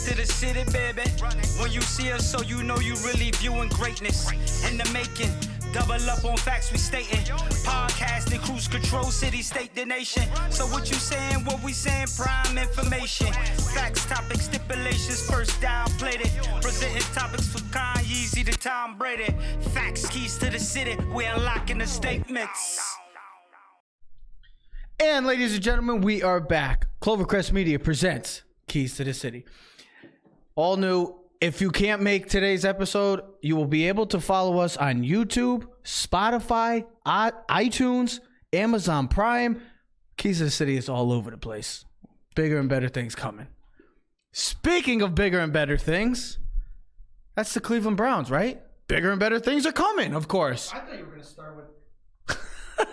to the city, baby. When you see us, so you know you really viewing greatness in the making. Double up on facts we stating. Podcasting, cruise control, city, state, the nation. So what you saying, what we saying, prime information. Facts, topics, stipulations, first down, played it. Presenting topics from Kanye to Tom Brady. Facts, keys to the city, we're unlocking the statements. And ladies and gentlemen, we are back. Clovercrest Media presents Keys to the City. All new. If you can't make today's episode, you will be able to follow us on YouTube, Spotify, iTunes, Amazon Prime. Keys to the City is all over the place. Bigger and better things coming. Speaking of bigger and better things, that's the Cleveland Browns, right? Bigger and better things are coming, of course. I thought you were going to start with...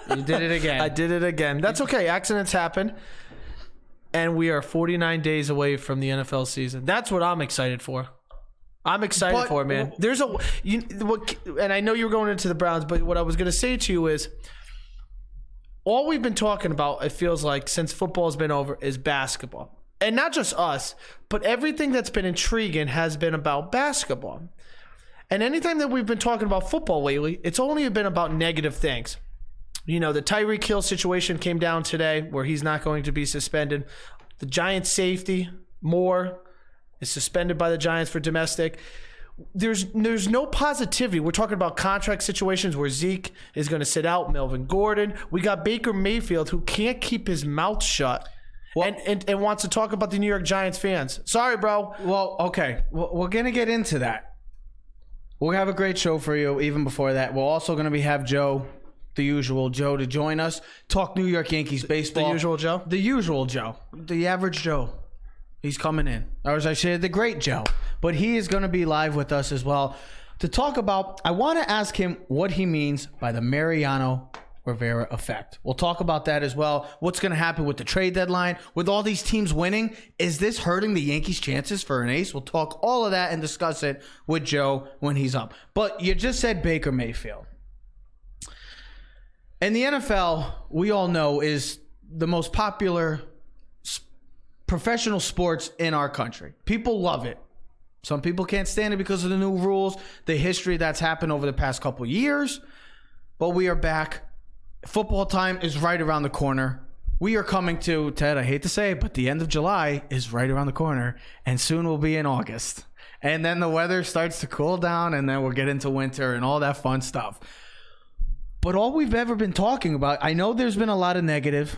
You did it again. I did it again. That's okay. Accidents happen. And we are 49 days away from the NFL season. That's what I'm excited for. I'm excited for it, man. There's and I know you were going into the Browns, but what I was going to say to you is all we've been talking about, it feels like, since football's been over, is basketball. And not just us, but everything that's been intriguing has been about basketball. And anytime that we've been talking about football lately, it's only been about negative things. You know, the Tyreek Hill situation came down today where he's not going to be suspended. The Giants safety, Moore, is suspended by the Giants for domestic. There's no positivity. We're talking about contract situations where Zeke is going to sit out, Melvin Gordon. We got Baker Mayfield, who can't keep his mouth shut and wants to talk about the New York Giants fans. Sorry, bro. Well, okay. We're going to get into that. We'll have a great show for you even before that. We're also going to have Joe, the usual Joe, to join us. Talk New York Yankees baseball. The usual Joe? The usual Joe. The average Joe. He's coming in. Or as I said, the great Joe. But he is going to be live with us as well to talk about, I want to ask him what he means by the Mariano Rivera effect. We'll talk about that as well. What's going to happen with the trade deadline? With all these teams winning, is this hurting the Yankees' chances for an ace? We'll talk all of that and discuss it with Joe when he's up. But you just said Baker Mayfield. And the NFL, we all know, is the most popular professional sports in our country. People love it. Some people can't stand it because of the new rules, the history that's happened over the past couple of years. But we are back. Football time is right around the corner. We are coming to, Ted, I hate to say it, but the end of July is right around the corner, and soon we'll be in August. And then the weather starts to cool down, and then we'll get into winter and all that fun stuff. But all we've ever been talking about, I know there's been a lot of negative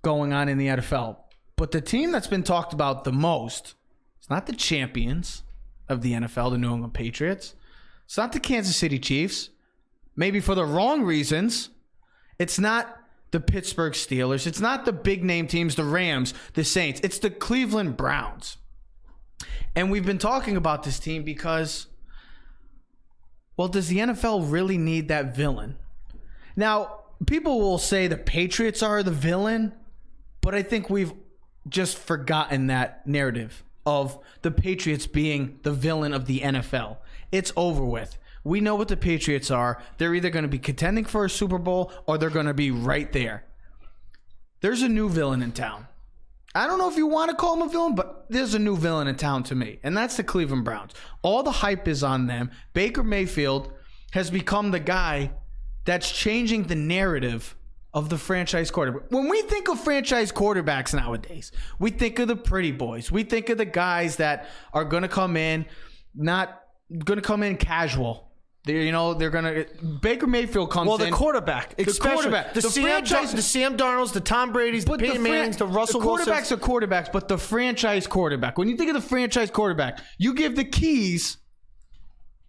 going on in the NFL, but the team that's been talked about the most, it's not the champions of the NFL, the New England Patriots. It's not the Kansas City Chiefs, maybe for the wrong reasons. It's not the Pittsburgh Steelers. It's not the big name teams, the Rams, the Saints. It's the Cleveland Browns. And we've been talking about this team because, well, does the NFL really need that villain? Now, people will say the Patriots are the villain, but I think we've just forgotten that narrative of the Patriots being the villain of the NFL. It's over with. We know what the Patriots are. They're either going to be contending for a Super Bowl or they're going to be right there. There's a new villain in town. I don't know if you want to call him a villain, but there's a new villain in town to me, and that's the Cleveland Browns. All the hype is on them. Baker Mayfield has become the guy that's changing the narrative of the franchise quarterback. When we think of franchise quarterbacks nowadays, we think of the pretty boys. We think of the guys that are going to come in, not going to come in casual. They're going to. Baker Mayfield comes in. Well, the quarterback. The quarterback. The Sam Darnolds, the Tom Brady's, the Peyton Mannings, the Russell Wilsons. Quarterbacks are quarterbacks, but the franchise quarterback. When you think of the franchise quarterback, you give the keys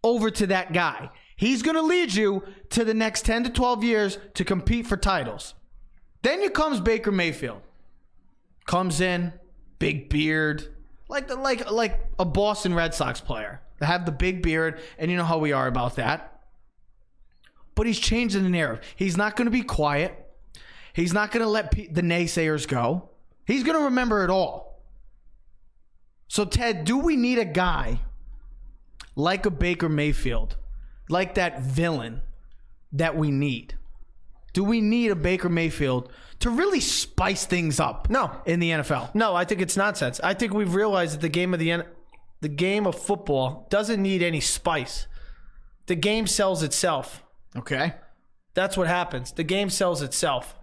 over to that guy. He's going to lead you to the next 10 to 12 years to compete for titles. Then here comes Baker Mayfield. Comes in, big beard, like a Boston Red Sox player. They have the big beard, and you know how we are about that. But he's changing the narrative. He's not going to be quiet. He's not going to let the naysayers go. He's going to remember it all. So, Ted, do we need a guy like a Baker Mayfield, like that villain that we need? Do we need a Baker Mayfield to really spice things up? No. In the NFL? No, I think it's nonsense. I think we've realized that the game of football doesn't need any spice. The game sells itself. Okay. That's what happens. The game sells itself.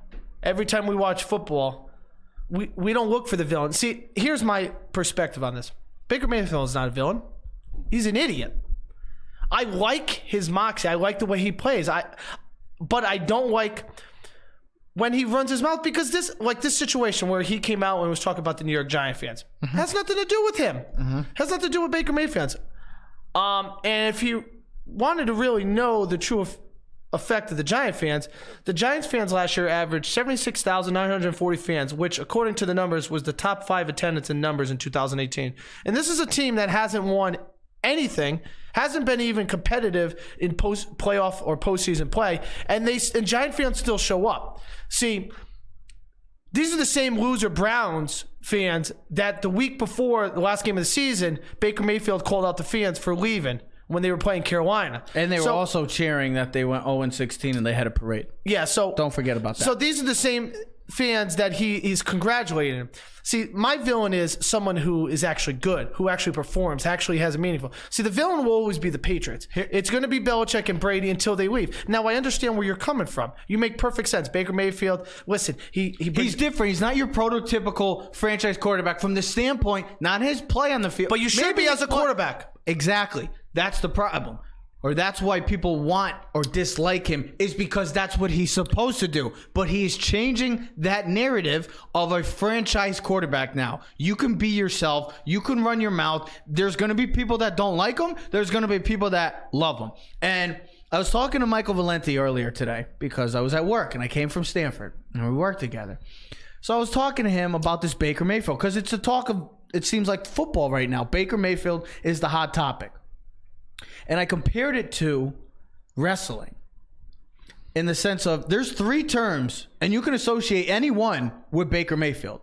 Every time we watch football, we don't look for the villain. See, here's my perspective on this. Baker Mayfield is not a villain. He's an idiot. I like his moxie. I like the way he plays. But I don't like when he runs his mouth, because this situation where he came out and was talking about the New York Giant fans has nothing to do with him. Has nothing to do with Baker Mayfield. And if you wanted to really know the true effect of the Giants fans last year averaged 76,940 fans, which according to the numbers was the top 5 attendance in numbers in 2018. And this is a team that hasn't won anything, hasn't been even competitive in playoff or postseason play, and Giant fans still show up. See, these are the same loser Browns fans that the week before the last game of the season, Baker Mayfield called out the fans for leaving when they were playing Carolina. And they were also cheering that they went 0-16 and they had a parade. Yeah, so don't forget about that. So these are the same fans that he's congratulating. See, my villain is someone who is actually good, who actually performs, actually has a meaningful. See, the villain will always be the Patriots. It's going to be Belichick and Brady until they leave. Now, I understand where you're coming from. You make perfect sense. Baker Mayfield, listen, he's different. He's not your prototypical franchise quarterback from the standpoint, not his play on the field. But you should be as a quarterback. Exactly. That's the problem. Or that's why people want or dislike him, is because that's what he's supposed to do. But he's changing that narrative of a franchise quarterback now. You can be yourself. You can run your mouth. There's going to be people that don't like him. There's going to be people that love him. And I was talking to Michael Valenti earlier today because I was at work and I came from Stanford and we worked together. So I was talking to him about this Baker Mayfield because it's a talk of, it seems like football right now. Baker Mayfield is the hot topic. And I compared it to wrestling in the sense of there's 3 terms, and you can associate any one with Baker Mayfield.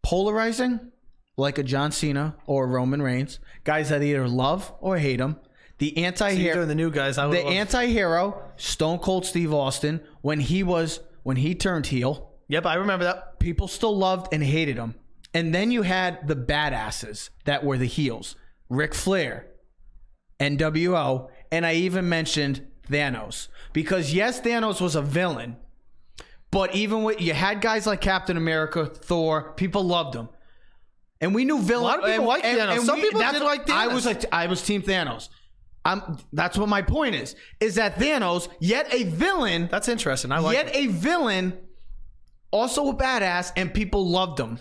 Polarizing, like a John Cena or Roman Reigns. Guys that either love or hate him. The anti-hero. So the new guys. Anti-hero, Stone Cold Steve Austin, when he turned heel. Yep, I remember that. People still loved and hated him. And then you had the badasses that were the heels. Ric Flair. NWO, and I even mentioned Thanos. Because yes, Thanos was a villain, but even with, you had guys like Captain America, Thor, people loved him. And we knew villains. A lot of people liked Thanos. Some people didn't like Thanos. I was Team Thanos. That's what my point is that Thanos, yet a villain. That's interesting. I like a villain, also a badass, and people loved him.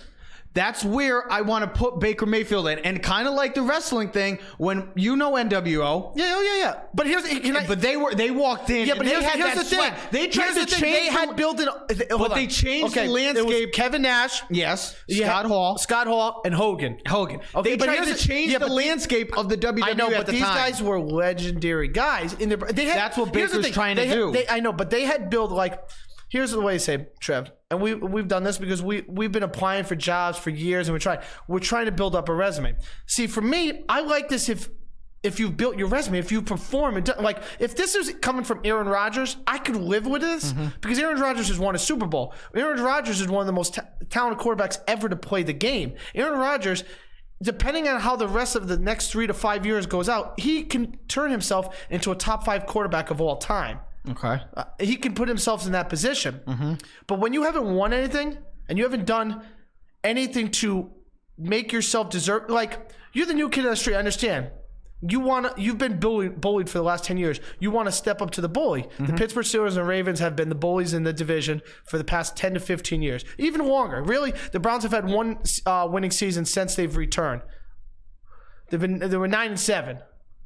That's where I want to put Baker Mayfield in. And kind of like the wrestling thing, when you know NWO. Yeah. But they walked in. Yeah, but here's the thing. They tried to change. They had built it. They changed the landscape. It was Kevin Nash. Yes. Scott Hall, and Hogan. Okay, they tried to change the landscape of the WWE I know, but these guys were legendary guys. That's what Baker's trying to do. I know, but they had built like. Here's the way to say, Trev, and we've done this because we've been applying for jobs for years, and we're trying to build up a resume. See, for me, I like this if you've built your resume, if you perform, like if this is coming from Aaron Rodgers, I could live with this because Aaron Rodgers has won a Super Bowl. Aaron Rodgers is one of the most talented quarterbacks ever to play the game. Aaron Rodgers, depending on how the rest of the next 3 to 5 years goes out, he can turn himself into a top 5 quarterback of all time. Okay. He can put himself in that position. But when you haven't won anything and you haven't done anything to make yourself deserve, like you're the new kid on the street, I understand. You've been bullied for the last 10 years. You want to step up to the bully. The Pittsburgh Steelers and Ravens have been the bullies in the division for the past 10 to 15 years. Even longer. Really, the Browns have had one winning season since they've returned. They were 9-7.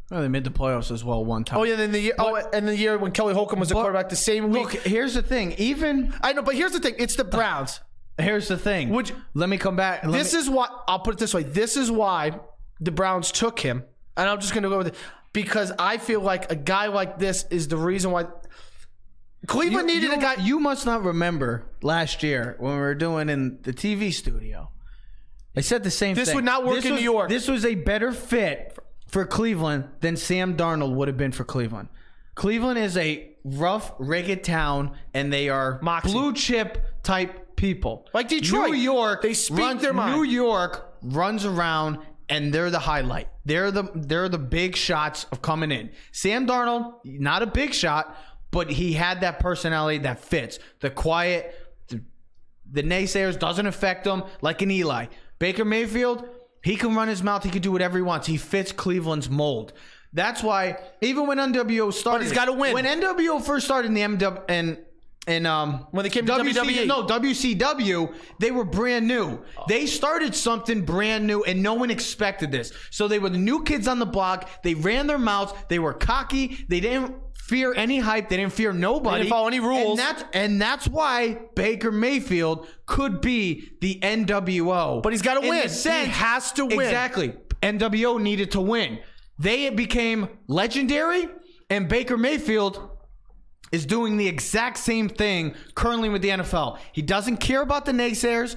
Oh, they made the playoffs as well one time. Oh yeah, then the year when Kelly Holcomb was the quarterback, the same week. Look, here's the thing. I know, but here's the thing. It's the Browns. Here's the thing. Let me come back. Is why I'll put it this way. This is why the Browns took him, and I'm just going to go with it because I feel like a guy like this is the reason why Cleveland needed a guy. You must not remember last year when we were doing in the TV studio. I said the same thing. This would not work in New York. This was a better fit for Cleveland than Sam Darnold would have been for Cleveland. Cleveland is a rough, rugged town, and they are Moxie. blue chip type people. Like Detroit. New York, they speak their mind. New York runs around, and they're the highlight. They're the big shots of coming in. Sam Darnold, not a big shot, but he had that personality that fits. The quiet, the naysayers doesn't affect him like an Eli. Baker Mayfield, he can run his mouth. He can do whatever he wants. He fits Cleveland's mold. That's why even when NWO started, but he's got to win. When NWO first started in the when they came to WWE. No, WCW, they were brand new. They started something brand new, and no one expected this. So they were the new kids on the block. They ran their mouths. They were cocky. They didn't fear any hype. They didn't fear nobody. They didn't follow any rules. And that's why Baker Mayfield could be the NWO. But he's got to win. He has to win. Exactly. NWO needed to win. They became legendary, and Baker Mayfield is doing the exact same thing currently with the NFL. He doesn't care about the naysayers.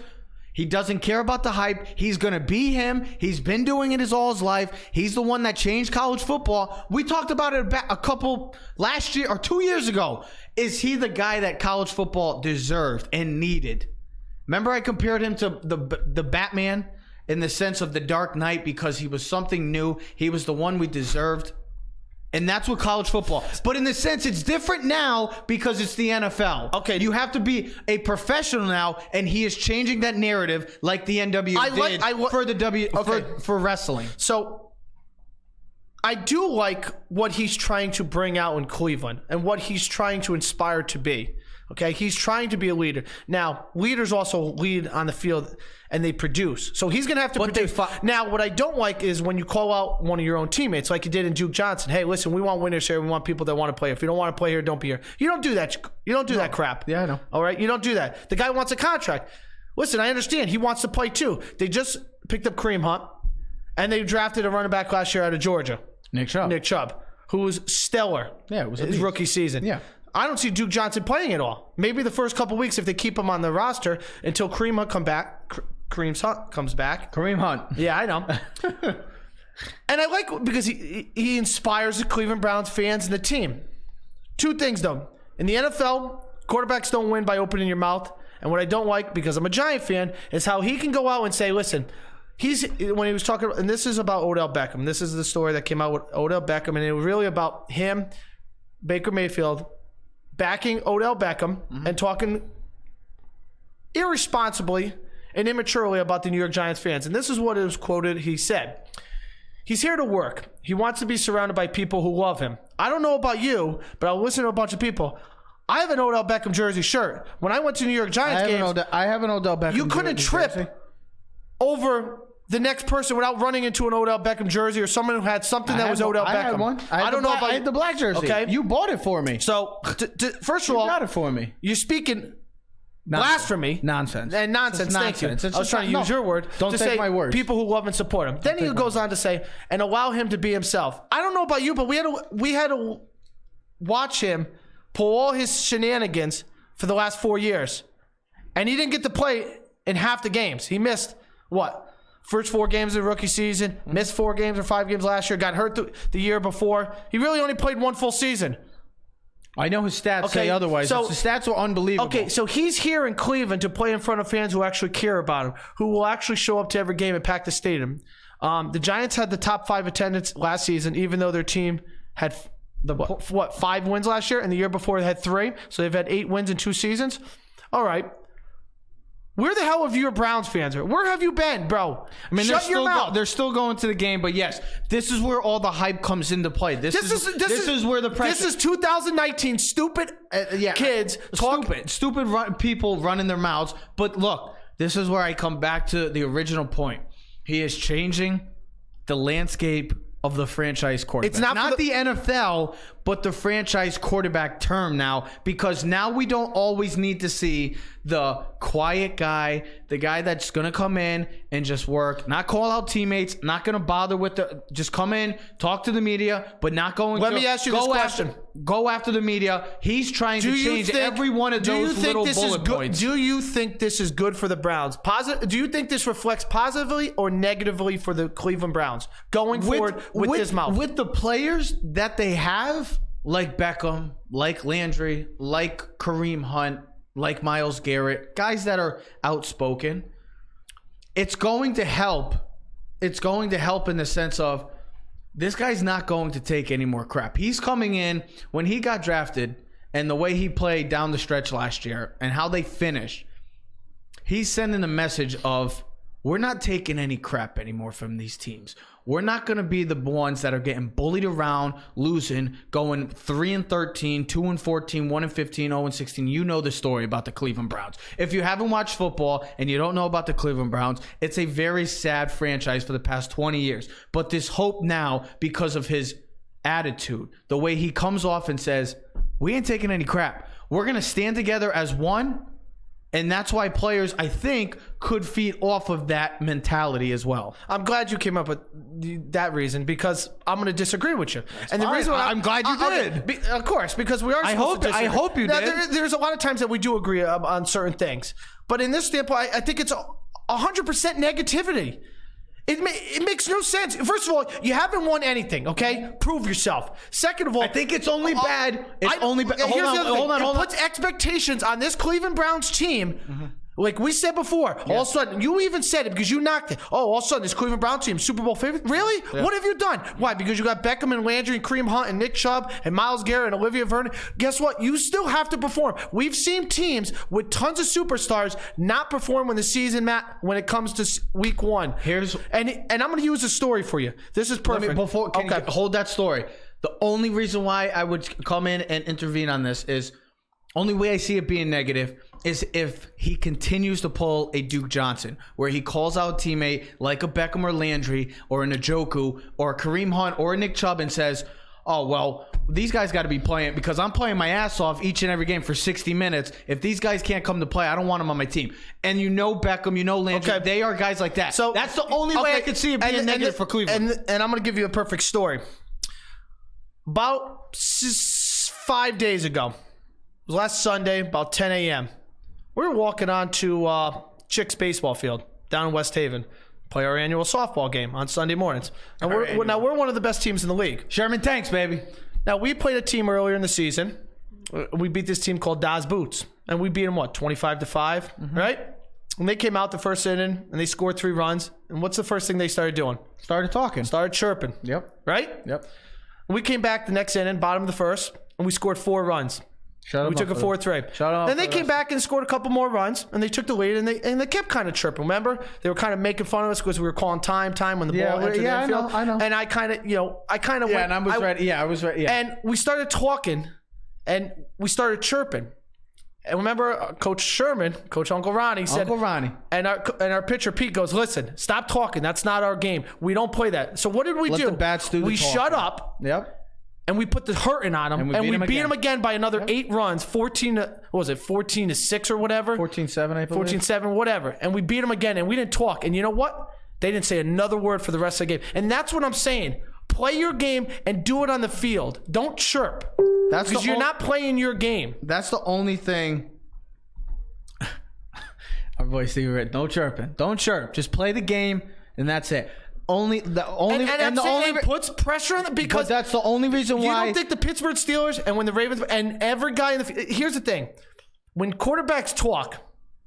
He doesn't care about the hype. He's going to be him. He's been doing it all his life. He's the one that changed college football. We talked about it a couple last year or 2 years ago. Is he the guy that college football deserved and needed? Remember I compared him to the Batman in the sense of the Dark Knight because he was something new. He was the one we deserved. And that's what college football. But in the sense, it's different now because it's the NFL. Okay. You have to be a professional now, and he is changing that narrative like the NWO did for wrestling. So I do like what he's trying to bring out in Cleveland and what he's trying to inspire to be. Okay, he's trying to be a leader. Now, leaders also lead on the field and they produce. So he's going to have to produce. Now, what I don't like is when you call out one of your own teammates like you did in Duke Johnson. Hey, listen, we want winners here. We want people that want to play. If you don't want to play here, don't be here. You don't do that. You don't do that crap. Yeah, I know. All right? You don't do that. The guy wants a contract. Listen, I understand. He wants to play too. They just picked up Kareem Hunt and they drafted a running back last year out of Georgia. Nick Chubb, who was stellar. Yeah, it was his rookie season. Yeah. I don't see Duke Johnson playing at all. Maybe the first couple weeks if they keep him on the roster until Kareem Hunt comes back. Kareem Hunt. Yeah, I know. And I like because he inspires the Cleveland Browns fans and the team. Two things though. In the NFL, quarterbacks don't win by opening your mouth. And what I don't like, because I'm a Giant fan, is how he can go out and say, listen, when he was talking, and this is about Odell Beckham. This is the story that came out with Odell Beckham, and it was really about him, Baker Mayfield, backing Odell Beckham and talking irresponsibly and immaturely about the New York Giants fans. And this is what it was quoted. He said, he's here to work. He wants to be surrounded by people who love him. I don't know about you, but I'll listen to a bunch of people. I have an Odell Beckham jersey shirt. When I went to New York Giants games, I have an Odell Beckham you couldn't trip over the next person without running into an Odell Beckham jersey or someone who had something that was Odell Beckham. I had one. I don't know about. I had the black jersey. Okay, you bought it for me. So, first of all, you got it for me. You're speaking blasphemy, nonsense, and nonsense. Thank you. I was trying to use your word. Don't take my word. People who love and support him. Then he goes on to say, and allow him to be himself. I don't know about you, but we had to watch him pull all his shenanigans for the last 4 years, and he didn't get to play in half the games. He missed what? First 4 games of the rookie season, missed 4 games or 5 games last year, got hurt the year before. He really only played 1 full season. I know his stats say otherwise. So, the stats were unbelievable. Okay, so he's here in Cleveland to play in front of fans who actually care about him, who will actually show up to every game and pack the stadium. The Giants had the top 5 attendance last season, even though their team had 5 wins last year, and the year before they had 3. So they've had 8 wins in 2 seasons. All right. Where the hell have your Browns fans? Where have you been, bro? I mean, shut your mouth. They're still going to the game, but yes, this is where all the hype comes into play. This is where the pressure. This is 2019. Stupid kids, stupid people running their mouths. But look, this is where I come back to the original point. He is changing the landscape of the franchise quarterback. It's not the NFL, but the franchise quarterback term now, because now we don't always need to see the quiet guy, the guy that's going to come in and just work, not call out teammates, not going to bother with just come in, talk to the media, but not going Let me ask you this question. Go after the media. He's trying to change every one of those little bullet points. Do you think this is good for the Browns? Do you think this reflects positively or negatively for the Cleveland Browns going forward with this mouth? With the players that they have, like Beckham, like Landry, like Kareem Hunt, like Myles Garrett, guys that are outspoken, it's going to help. It's going to help in the sense of this guy's not going to take any more crap. He's coming in when he got drafted and the way he played down the stretch last year and how they finished. He's sending a message of we're not taking any crap anymore from these teams. We're not going to be the ones that are getting bullied around, losing, going 3-13, 2-14, 1-15, 0-16. You know the story about the Cleveland Browns. If you haven't watched football and you don't know about the Cleveland Browns, it's a very sad franchise for the past 20 years. But there's hope now because of his attitude, the way he comes off and says, we ain't taking any crap. We're going to stand together as one. And that's why players, I think, could feed off of that mentality as well. I'm glad you came up with that reason because I'm going to disagree with you. That's and the reason why I'm glad you did. Of course, because we are. I hope you did. There's a lot of times that we do agree on certain things, but in this standpoint, I think it's 100% negativity. It makes no sense. First of all, you haven't won anything, okay? Prove yourself. Second of all, I think it's only bad. It's only bad. Hold on. It puts expectations on this Cleveland Browns team. Mm-hmm. Like we said before, all of a sudden, you even said it because you knocked it. Oh, all of a sudden, this Cleveland Browns team, Super Bowl favorite? Really? Yeah. What have you done? Why? Because you got Beckham and Landry and Kareem Hunt and Nick Chubb and Myles Garrett and Olivia Vernon. Guess what? You still have to perform. We've seen teams with tons of superstars not perform when the season, Matt, when it comes to week one. And I'm going to use a story for you. This is perfect. Can you hold that story? The only reason why I would come in and intervene on this is only way I see it being negative is if he continues to pull a Duke Johnson, where he calls out a teammate like a Beckham or Landry or a Njoku or a Kareem Hunt or a Nick Chubb and says, oh, well, these guys got to be playing because I'm playing my ass off each and every game for 60 minutes. If these guys can't come to play, I don't want them on my team. And you know Beckham, you know Landry, they are guys like that. So that's the only way I could see it being negative for Cleveland. And I'm going to give you a perfect story. About 5 days ago, it was last Sunday, about 10 a.m., we were walking on to Chicks baseball field down in West Haven, play our annual softball game on Sunday mornings. And we're one of the best teams in the league. Sherman Tanks, baby. Now, we played a team earlier in the season. We beat this team called Das Boots. And we beat them, 25-5, right? And they came out the first inning, and they scored 3 runs. And what's the first thing they started doing? Started talking. Started chirping. Yep. Right? Yep. And we came back the next inning, bottom of the first, and we scored 4 runs. We took a 4-3. Then they came back and scored a couple more runs, and they took the lead, and they kept kind of chirping. Remember, they were kind of making fun of us because we were calling time when the ball entered the infield. I know. And I kind of went. And I was ready. Yeah, I was ready. Yeah. And we started talking, and we started chirping. And remember, Coach Sherman, Coach Uncle Ronnie said, Uncle Ronnie, and our pitcher Pete goes, "Listen, stop talking. That's not our game. We don't play that." So what did we do? The bats do the we talking. Shut up. Yep. And we put the hurting on them, and we beat them again by another 8 runs, 14-6 or whatever? 14-7, I believe. 14-7, whatever. And we beat them again, and we didn't talk. And you know what? They didn't say another word for the rest of the game. And that's what I'm saying. Play your game and do it on the field. Don't chirp. Because you're not playing your game. That's the only thing. Our boy Steve Red, no chirping. Don't chirp. Just play the game, and that's it. It puts pressure on them because that's the only reason why. You don't think the Pittsburgh Steelers and when the Ravens and every guy in the here's the thing, when quarterbacks talk,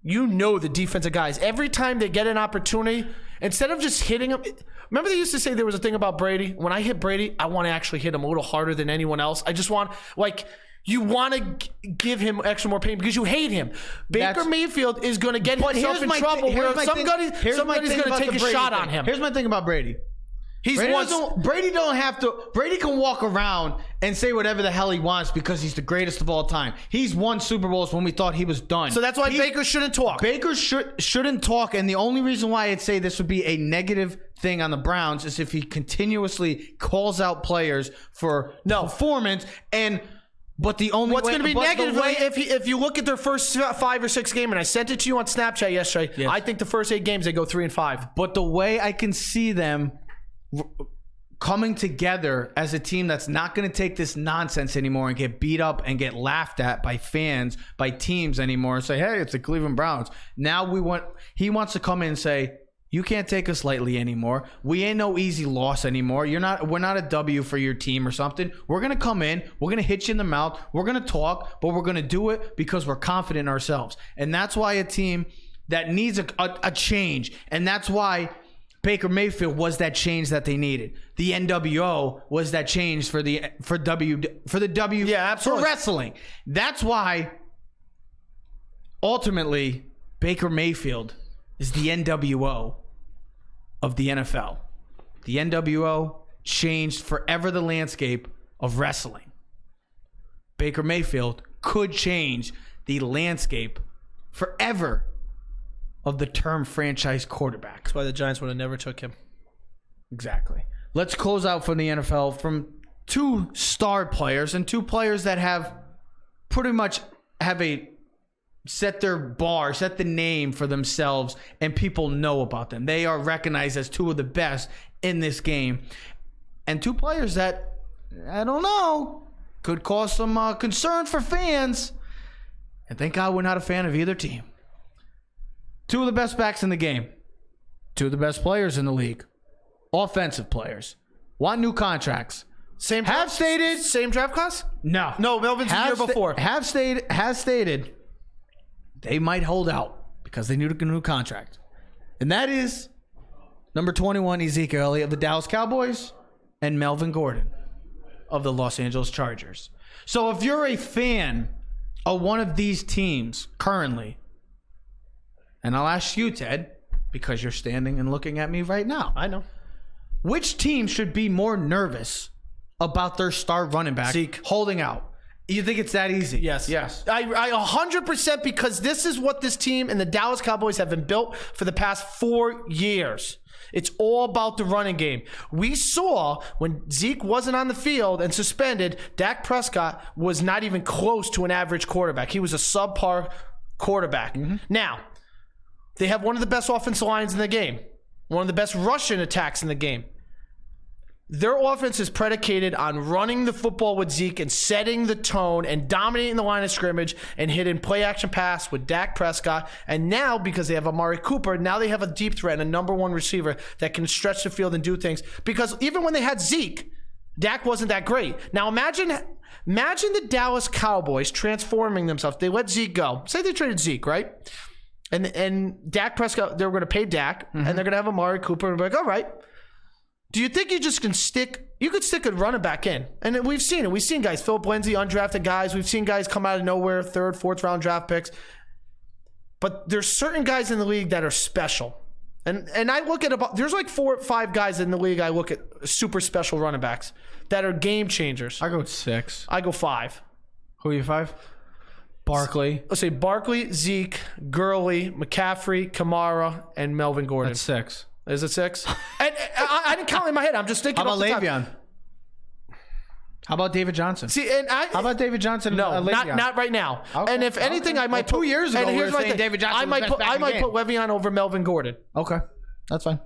you know the defensive guys every time they get an opportunity, instead of just hitting them. Remember they used to say there was a thing about Brady. When I hit Brady, I want to actually hit him a little harder than anyone else. I just want you want to give him extra more pain because you hate him. Baker Mayfield is going to get himself in trouble where somebody's going to take a shot on him. Here's my thing about Brady. Brady don't have to. Brady can walk around and say whatever the hell he wants because he's the greatest of all time. He's won Super Bowls when we thought he was done. So that's why Baker shouldn't talk. Baker shouldn't talk, and the only reason why I'd say this would be a negative thing on the Browns is if he continuously calls out players for performance and. But the only what's going to be negative if you look at their first 5 or 6 games, and I sent it to you on Snapchat yesterday. Yes. I think the first 8 games they go 3-5. But the way I can see them coming together as a team that's not going to take this nonsense anymore and get beat up and get laughed at by fans, by teams anymore, and say, "Hey, it's the Cleveland Browns." Now he wants to come in and say, You can't take us lightly anymore. We ain't no easy loss anymore. We're not a W for your team or something. We're going to come in. We're going to hit you in the mouth. We're going to talk, but we're going to do it because we're confident in ourselves. And that's why a team that needs a change, and that's why Baker Mayfield was that change that they needed. The NWO was that change for the W for wrestling. That's why ultimately Baker Mayfield is the NWO of the NFL. The NWO changed forever the landscape of wrestling. Baker Mayfield could change the landscape forever of the term franchise quarterback. That's why the Giants would have never took him. Exactly. Let's close out from the NFL from two star players and two players that have pretty much set their bar, set the name for themselves, and people know about them. They are recognized as two of the best in this game. And two players that, I don't know, could cause some concern for fans. And thank God we're not a fan of either team. Two of the best backs in the game. Two of the best players in the league. Offensive players. Want new contracts. Same draft class? No. No, Melvin's the year before. Has stated they might hold out because they need a new contract. And that is number 21, Ezekiel Elliott of the Dallas Cowboys, and Melvin Gordon of the Los Angeles Chargers. So if you're a fan of one of these teams currently, and I'll ask you, Ted, because you're standing and looking at me right now. I know. Which team should be more nervous about their star running back Zeke holding out? You think it's that easy? Yes. I 100%, because this is what this team and the Dallas Cowboys have been built for the past 4 years. It's all about the running game. We saw when Zeke wasn't on the field and suspended, Dak Prescott was not even close to an average quarterback. He was a subpar quarterback. Mm-hmm. Now, they have one of the best offensive lines in the game, one of the best rushing attacks in the game. Their offense is predicated on running the football with Zeke and setting the tone and dominating the line of scrimmage and hitting play-action pass with Dak Prescott. And now, because they have Amari Cooper, now they have a deep threat and a number one receiver that can stretch the field and do things. Because even when they had Zeke, Dak wasn't that great. Now imagine the Dallas Cowboys transforming themselves. They let Zeke go. Say they traded Zeke, right? And Dak Prescott, they're going to pay Dak, and they're going to have Amari Cooper, and be like, all right. Do you think you just can stick a running back in? And we've seen it. We've seen guys, Philip Lindsay, undrafted guys. We've seen guys come out of nowhere, 3rd, 4th round draft picks. But there's certain guys in the league that are special. And I look at there's like 4 or 5 guys in the league I look at super special running backs that are game changers. I go 6. I go 5. Who are you 5? Barkley. Let's say Barkley, Zeke, Gurley, McCaffrey, Kamara, and Melvin Gordon. That's 6. Is it 6? And I didn't count in my head. I'm just thinking. How about Le'Veon? How about David Johnson? See, and how about David Johnson? No, not right now. Okay. And if anything, I might. 2 years ago, we were saying David Johnson. I might put Le'Veon over Melvin Gordon. Okay, that's fine.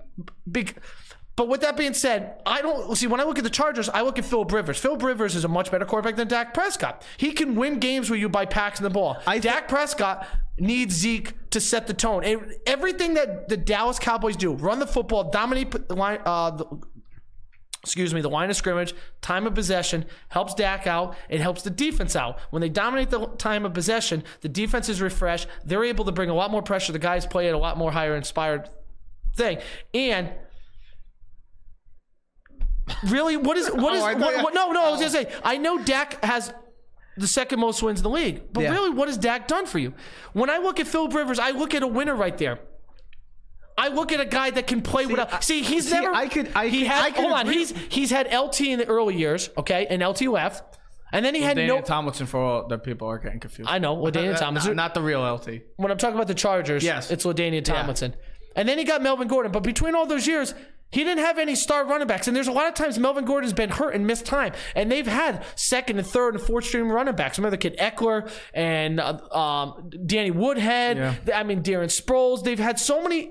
But with that being said, I don't see when I look at the Chargers, I look at Philip Rivers. Philip Rivers is a much better quarterback than Dak Prescott. He can win games with you by passing the ball. Dak Prescott needs Zeke to set the tone. And everything that the Dallas Cowboys do, run the football, dominate the line, the line of scrimmage, time of possession, helps Dak out. It helps the defense out. When they dominate the time of possession, the defense is refreshed. They're able to bring a lot more pressure. The guys play at a lot more higher inspired thing. And really, I was going to say, I know Dak has the second most wins in the league, but really, what has Dak done for you? When I look at Philip Rivers, I look at a winner right there. I look at a guy that can play without. He's had LT in the early years, okay, and LT left, and then he had Daniel Tomlinson for all the people are getting confused. I know, LaDainian Tomlinson, not the real LT. When I'm talking about the Chargers, yes, it's LaDainian Tomlinson, and then he got Melvin Gordon. But between all those years, he didn't have any star running backs. And there's a lot of times Melvin Gordon's been hurt and missed time. And they've had 2nd and 3rd and 4th string running backs. Remember the kid Eckler and Danny Woodhead. Yeah. Darren Sproles. They've had so many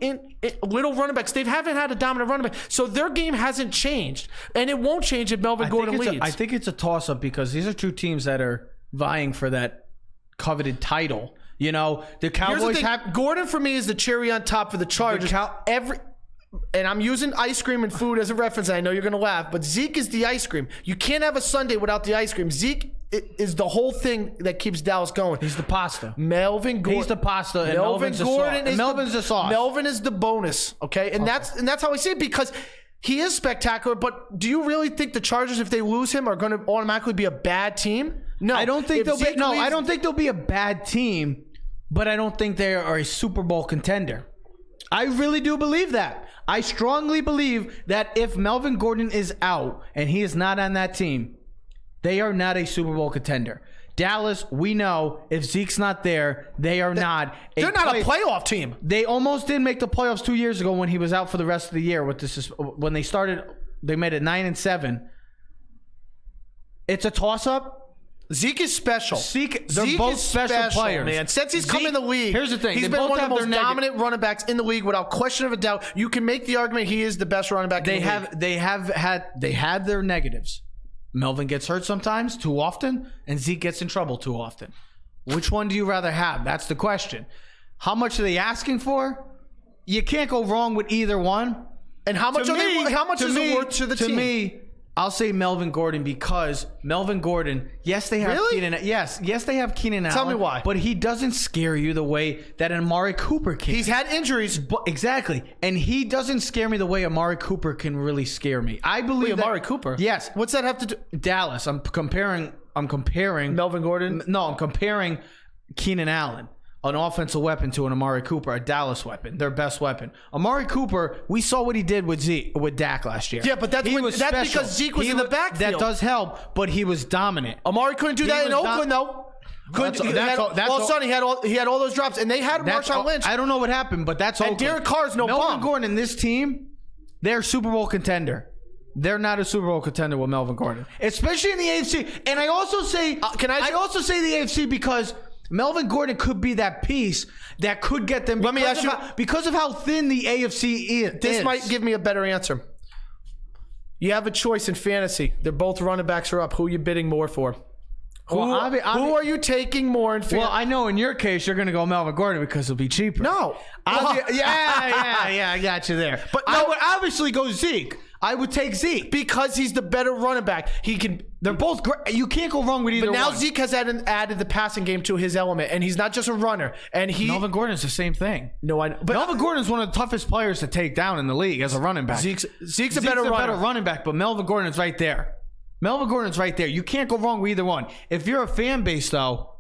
little running backs. They haven't had a dominant running back. So their game hasn't changed. And it won't change if Melvin Gordon leads. I think it's a toss-up because these are two teams that are vying for that coveted title. You know, the Cowboys have... Gordon, for me, is the cherry on top for the Chargers. and I'm using ice cream and food as a reference, and I know you're going to laugh, but Zeke is the ice cream. You can't have a sundae without the ice cream. Zeke is the whole thing that keeps Dallas going. He's the pasta. Melvin Gordon. He's the pasta, and Melvin's the sauce. Melvin is the bonus, okay? And that's how I see it, because he is spectacular, but do you really think the Chargers, if they lose him, are going to automatically be a bad team? No. I don't think I don't think they'll be a bad team, but I don't think they are a Super Bowl contender. I really do believe that. I strongly believe that if Melvin Gordon is out and he is not on that team, they are not a Super Bowl contender. Dallas, we know if Zeke's not there, they're not a playoff team. They almost did make the playoffs 2 years ago when he was out for the rest of the year. When they started, they made it 9-7. It's a toss-up. Zeke is special. They're both special players, man. Since he's come in the league, here's the thing: he's been one of the most dominant running backs in the league, without question of a doubt. You can make the argument he is the best running back. They have had their negatives. Melvin gets hurt sometimes, too often, and Zeke gets in trouble too often. Which one do you rather have? That's the question. How much are they asking for? You can't go wrong with either one. And how much is it worth to the team? To me, I'll say Melvin Gordon, because Melvin Gordon, yes, they have Keenan. Yes, they have Keenan Allen. Tell me why. But he doesn't scare you the way that Amari Cooper can. He's had injuries. Exactly. And he doesn't scare me the way Amari Cooper can really scare me. I believe Amari Cooper? Yes. What's that have to do? Dallas. I'm comparing Melvin Gordon? No, I'm comparing Keenan Allen, an offensive weapon, to an Amari Cooper, a Dallas weapon, their best weapon. Amari Cooper, we saw what he did with Dak last year. Yeah, but that's because Zeke was in the backfield. That does help, but he was dominant. Amari couldn't do that in Oakland, though. Sonny he had all those drops, and they had Marshawn Lynch. I don't know what happened, but that's Oakland. And Derek Carr's no bum. Melvin Gordon and this team, they're Super Bowl contender. They're not a Super Bowl contender with Melvin Gordon, especially in the AFC. And I also say, I also say the AFC because Melvin Gordon could be that piece that could get them. Let me ask you, because of how thin the AFC is. This might give me a better answer. You have a choice in fantasy. They're both running backs are up. Who are you bidding more for? Who are you taking more in fantasy? Well, I know in your case you're going to go Melvin Gordon because it'll be cheaper. No. Yeah, I got you there. But I would obviously go Zeke. I would take Zeke because he's the better running back. They're both great. You can't go wrong with either one. But now Zeke has added the passing game to his element, and he's not just a runner. And Melvin Gordon is the same thing. No, I know. But Melvin Gordon is one of the toughest players to take down in the league as a running back. Zeke's a better running back, but Melvin Gordon is right there. Melvin Gordon's right there. You can't go wrong with either one. If you're a fan base, though,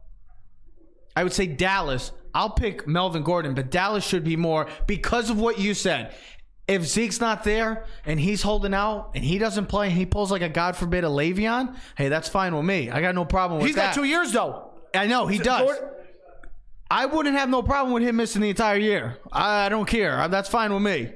I would say Dallas. I'll pick Melvin Gordon, but Dallas should be more because of what you said. If Zeke's not there and he's holding out and he doesn't play and he pulls like a God forbid a Le'Veon, hey, that's fine with me. I got no problem with that. He's got 2 years, though. I know, he does. I wouldn't have no problem with him missing the entire year. I don't care. That's fine with me.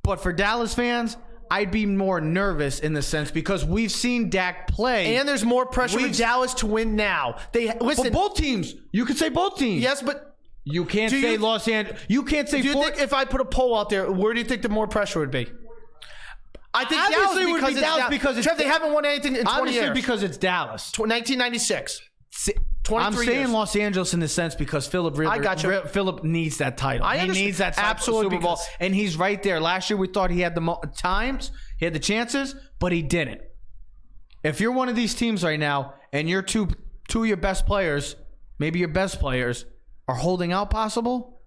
But for Dallas fans, I'd be more nervous in the sense because we've seen Dak play. And there's more pressure with Dallas to win now. For both teams. You could say both teams. Yes, but you can't say Los Angeles. You can't say. Do you think if I put a poll out there, where do you think the more pressure would be? I think obviously Dallas would be Dallas because Trev, they haven't won anything in 20 years. Because it's Dallas. 1996. I'm saying Los Angeles in the sense because Philip needs that title. He needs that Super Bowl, and he's right there. Last year we thought he had the times, he had the chances, but he didn't. If you're one of these teams right now, and you're two of your best players, maybe your best players, are holding out possible,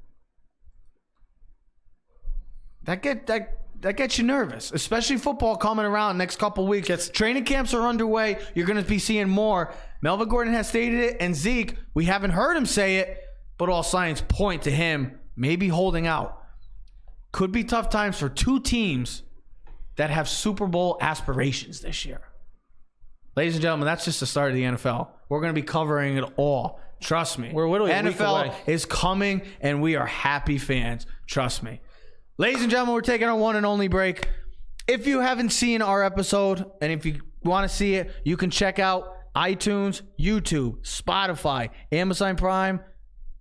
that gets you nervous, especially football coming around next couple of weeks. Training camps are underway. You're going to be seeing more. Melvin Gordon has stated it, and Zeke, we haven't heard him say it, but all signs point to him maybe holding out. Could be tough times for two teams that have Super Bowl aspirations this year. Ladies and gentlemen, that's just the start of the NFL. We're going to be covering it all. Trust me. We're literally NFL is coming, and we are happy fans. Trust me. Ladies and gentlemen, we're taking our one and only break. If you haven't seen our episode, and if you want to see it, you can check out iTunes, YouTube, Spotify, Amazon Prime.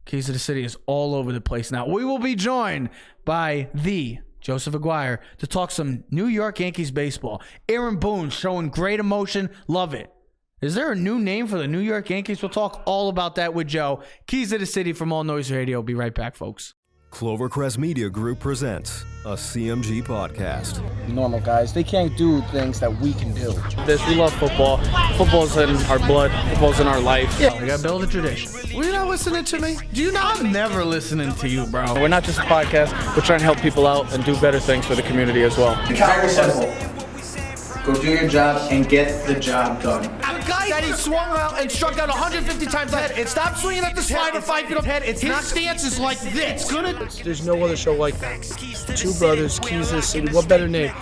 Keys to the City is all over the place now. We will be joined by the Joseph Aguirre to talk some New York Yankees baseball. Aaron Boone showing great emotion. Love it. Is there a new name for the New York Yankees? We'll talk all about that with Joe. Keys to the City from All Noise Radio. Be right back, folks. Clovercrest Media Group presents a CMG podcast. Normal guys, they can't do things that we can do. We love football. Football's in our blood. Football's in our life. We gotta build a tradition. Were you not listening to me? Do you not? I'm never listening to you, bro. We're not just a podcast. We're trying to help people out and do better things for the community as well. Very simple. Go do your job and get the job done. A guy that he swung out and struck out 150 times head and stopped swinging at the slider 5 feet up. His stance is like this. There's no other show like that. Two brothers, Keys to the City. What better name?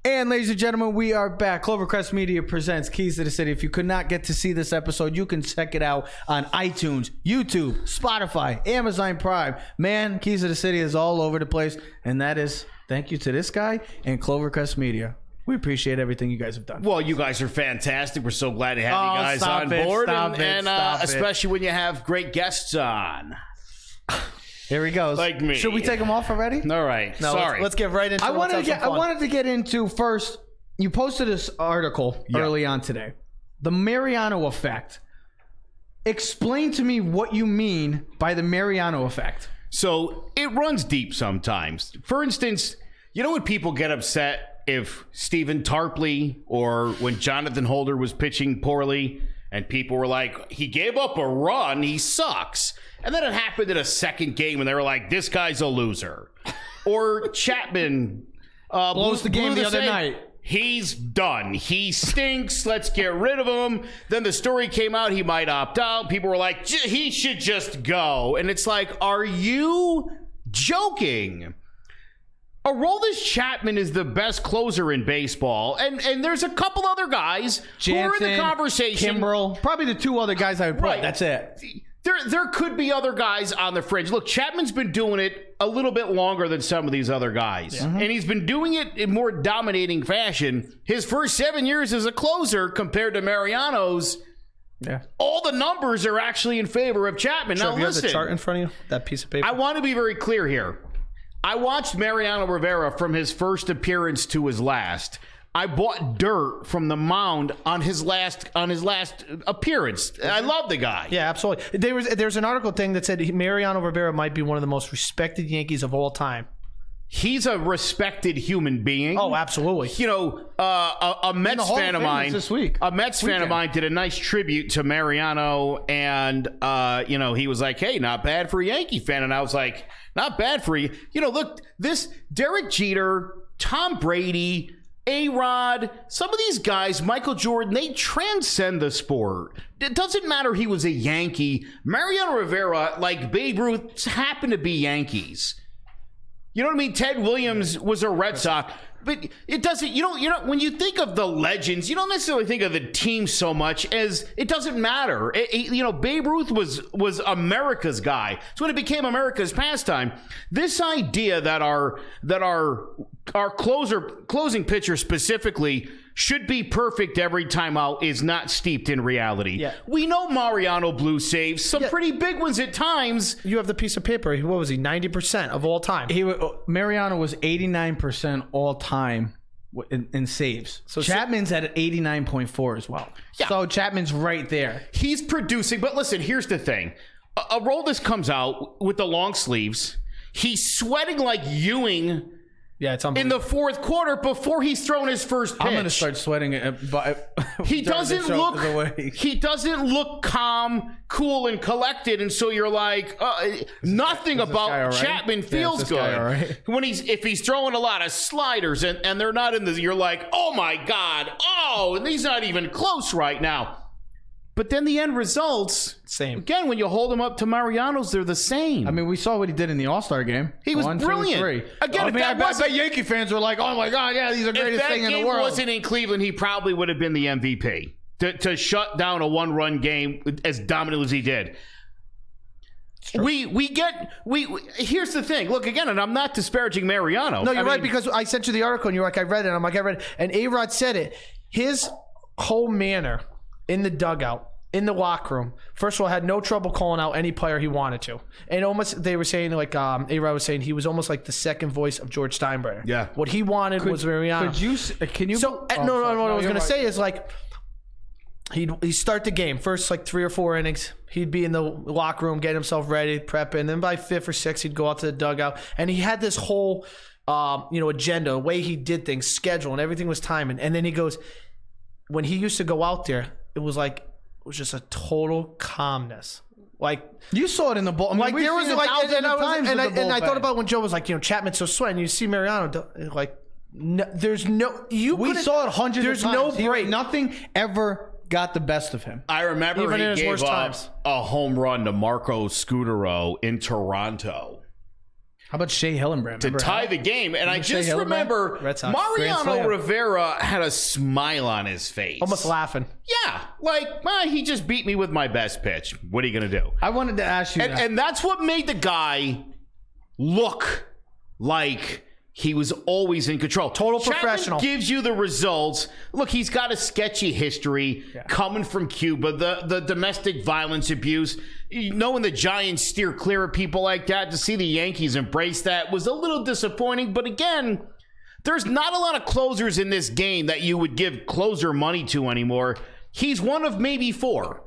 And ladies and gentlemen, we are back. Clovercrest Media presents Keys to the City. If you could not get to see this episode, you can check it out on iTunes, YouTube, Spotify, Amazon Prime. Man, Keys to the City is all over the place. And that is thank you to this guy and Clovercrest Media. We appreciate everything you guys have done. Well, you guys are fantastic. We're so glad to have you guys on board. And especially when you have great guests on. Here he goes. Like me. Should we take him off already? All right. No, Sorry. let's get right into it. I wanted to get into first. You posted this article early on today. The Mariano effect. Explain to me what you mean by the Mariano effect. So it runs deep sometimes. For instance, you know when people get upset if Stephen Tarpley or when Jonathan Holder was pitching poorly and people were like, he gave up a run, he sucks. And then it happened in a second game and they were like, this guy's a loser. Or Chapman blows the game the other night. He's done. He stinks. Let's get rid of him. Then the story came out. He might opt out. People were like, he should just go. And it's like, are you joking? Aroldis Chapman is the best closer in baseball. And there's a couple other guys who are in the conversation. Kimbrel. Probably the two other guys I would put. Right. That's it. There could be other guys on the fringe. Look, Chapman's been doing it a little bit longer than some of these other guys. Yeah. And he's been doing it in more dominating fashion. His first 7 years as a closer compared to Mariano's, all the numbers are actually in favor of Chapman. Sure, now, you listen. have the chart in front of you? That piece of paper? I want to be very clear here. I watched Mariano Rivera from his first appearance to his last. I bought dirt from the mound on his last appearance. I love the guy. Yeah, absolutely. There's an article thing that said Mariano Rivera might be one of the most respected Yankees of all time. He's a respected human being. Oh, absolutely. You know, a Mets fan of mine this week. A Mets fan of mine did a nice tribute to Mariano, and he was like, "Hey, not bad for a Yankee fan," and I was like, "Not bad for you." You know, look, this Derek Jeter, Tom Brady, A-Rod, some of these guys, Michael Jordan, they transcend the sport. It doesn't matter he was a Yankee. Mariano Rivera, like Babe Ruth, happened to be Yankees. You know what I mean? Ted Williams was a Red Sox. But it doesn't, when you think of the legends, you don't necessarily think of the team so much as it doesn't matter. Babe Ruth was America's guy. So when it became America's pastime, this idea that our closing pitcher specifically should be perfect every time out is not steeped in reality. Yeah. We know Mariano blew saves, some pretty big ones at times. You have the piece of paper. What was he? 90% of all time. Mariano was 89% all time in saves. So Chapman's at 89.4 as well. Yeah. So Chapman's right there. He's producing, but listen, here's the thing. Aroldis comes out with the long sleeves. He's sweating like Ewing. Yeah, it's in the fourth quarter before he's thrown his first pitch. I'm going to start sweating it. But he doesn't look calm, cool, and collected, and so you're like, nothing about Chapman feels good. If he's throwing a lot of sliders and they're not in the, you're like, oh my God, and he's not even close right now. But then the end results, same. Again, when you hold them up to Mariano's, they're the same. I mean, we saw what he did in the All-Star game. He was brilliant. 2, 3. Again, I bet Yankee fans were like, oh my God, yeah, he's the greatest thing in the world. If that game wasn't in Cleveland, he probably would have been the MVP to shut down a one-run game as dominant as he did. Here's the thing. Look, again, and I'm not disparaging Mariano. No, you're right, because I sent you the article and you're like, I read it. And I'm like, I read it. And A-Rod said it. His whole manner in the dugout, in the locker room, first of all, had no trouble calling out any player he wanted to. And almost, they were saying, like, A-Rod was saying, he was almost like the second voice of George Steinbrenner. Yeah. What he wanted was Mariano. Can you? So, no, what I was going to say is, like, he'd start the game first like 3 or 4 innings. He'd be in the locker room getting himself ready, prepping. Then by 5th or 6th, he'd go out to the dugout, and he had this whole agenda, the way he did things, schedule, and everything was timing. And then he goes, when he used to go out there, it was just a total calmness. Like you saw it in the ball. I mean, like there was like, and I thought bullpen. about when Joe was like, Chapman's so sweaty, and you see Mariano like, no, there's no we saw it hundreds there's of times. no break. Nothing ever got the best of him. I remember Even in he his gave worst up times. a home run to Marco Scutaro in Toronto How about Shea Hillenbrand? to tie the game. And I just Shea Hillenbrand? remember Red Sox. Grand Mariano Slam. Rivera had a smile on his face. almost laughing. Yeah, like, he just beat me with my best pitch. What are you going to do? I wanted to ask you that. And that's what made the guy look like he was always in control. Total Chapman professional. gives you the results. Look, he's got a sketchy history coming from Cuba, the domestic violence abuse. Knowing the Giants steer clear of people like that, to see the Yankees embrace that was a little disappointing. But again, there's not a lot of closers in this game that you would give closer money to anymore. He's one of maybe 4.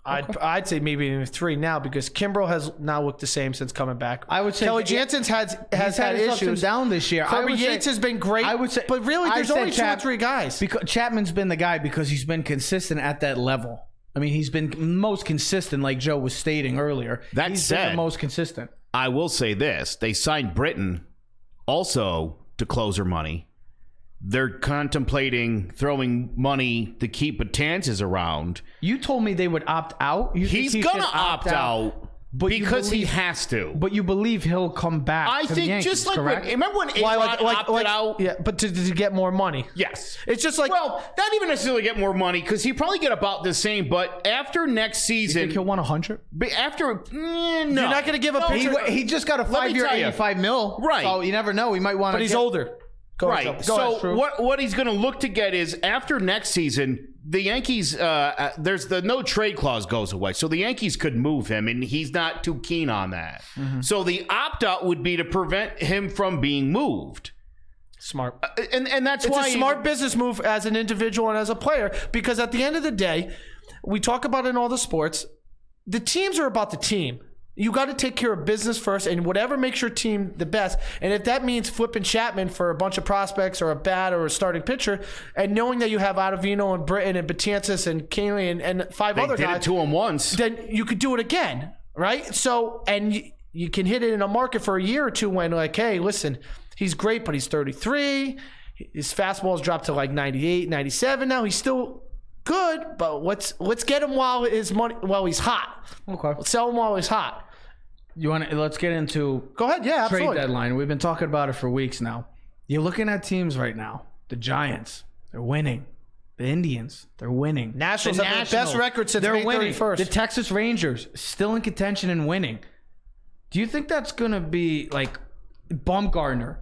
I'd say maybe even 3 now, because Kimbrel has not looked the same since coming back. I would say Kelly Jansen's has had his ups and issues. downs this year. Kirby Yates has been great. I would say, but really, I there's said only 2 or 3 guys. Because Chapman's been the guy because he's been consistent at that level. I mean, he's been most consistent, like Joe was stating earlier. That he's said, been the most consistent. I will say this. They signed Britton also to closer money. They're contemplating throwing money to keep Betances around. You told me they would opt out. You think He's he going to should opt out because he has to. But you believe he'll come back I to the think Yankees, just like correct? remember when A-Rod opted out? Yeah, but to get more money. Yes. It's just like, Well, not even necessarily get more money, because he'd probably get about the same. But after next You season, think he'll want 100? no, you're not going to give a pitcher. He just got a Let me 5-year, tell you. $85 million. Right. So you never know. He might want to. But he's older. Go ahead, Right. Joe. Go ahead, So Drew. what he's going to look to get is, after next season, the Yankees, there's the no trade clause goes away. So the Yankees could move him, and he's not too keen on that. Mm-hmm. So the opt-out would be to prevent him from being moved. Smart. And that's It's why a smart business move as an individual and as a player, because at the end of the day, we talk about it in all the sports, the teams are about the team. You got to take care of business first, and whatever makes your team the best. And if that means flipping Chapman for a bunch of prospects or a bat or a starting pitcher, and knowing that you have Ottavino and Britton and Betances and Canely and 5 they other did guys, it to him once. then you could do it again, right? So, and you can hit it in a market for a year or two when, like, hey, listen, he's great, but he's 33. His fastball's dropped to like 98, 97 now. He's still good, but let's get him while he's hot. Okay. Let's sell him while he's hot. Let's get into Go ahead, yeah, trade absolutely. deadline. We've been talking about it for weeks now. You're looking at teams right now. The Giants, they're winning. The Indians, they're winning. Nationals The have the best record since May winning. 31st. The Texas Rangers, still in contention and winning. Do you think that's going to be like Bumgarner,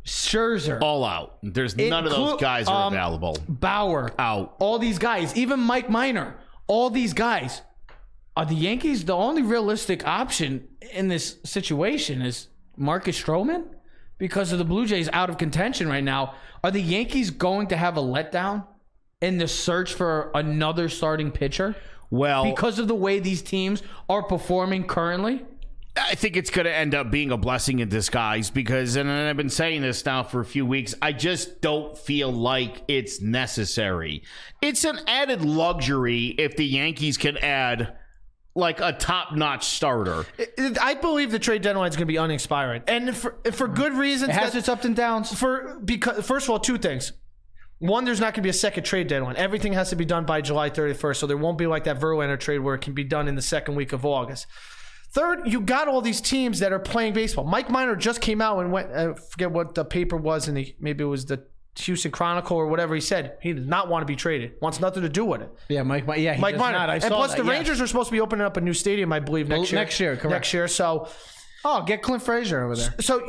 Scherzer, All out. There's none of those guys are available. Bauer, Out. all these guys, even Mike Minor, all these guys? Are the Yankees the only realistic option in this situation? Is Marcus Stroman? Because of the Blue Jays out of contention right now, are the Yankees going to have a letdown in the search for another starting pitcher? Well, Because of the way these teams are performing currently? I think it's going to end up being a blessing in disguise because, and I've been saying this now for a few weeks, I just don't feel like it's necessary. It's an added luxury if the Yankees can add like a top-notch starter. I believe the trade deadline is going to be unexpired, and for good reasons. It has its ups and downs. Because first of all, 2 things. One, there's not going to be a second trade deadline. Everything has to be done by July 31st, so there won't be like that Verlander trade where it can be done in the second week of August. Third, you got all these teams that are playing baseball. Mike Minor just came out and went, I forget what the paper was, and maybe it was the Houston Chronicle or whatever. He said he did not want to be traded, wants nothing to do with it. Yeah, Mike Minor. Mike Minor. And plus, the Rangers are supposed to be opening up a new stadium, I believe, next year. Next year, correct. Next year, so... Oh, get Clint Frazier over there. So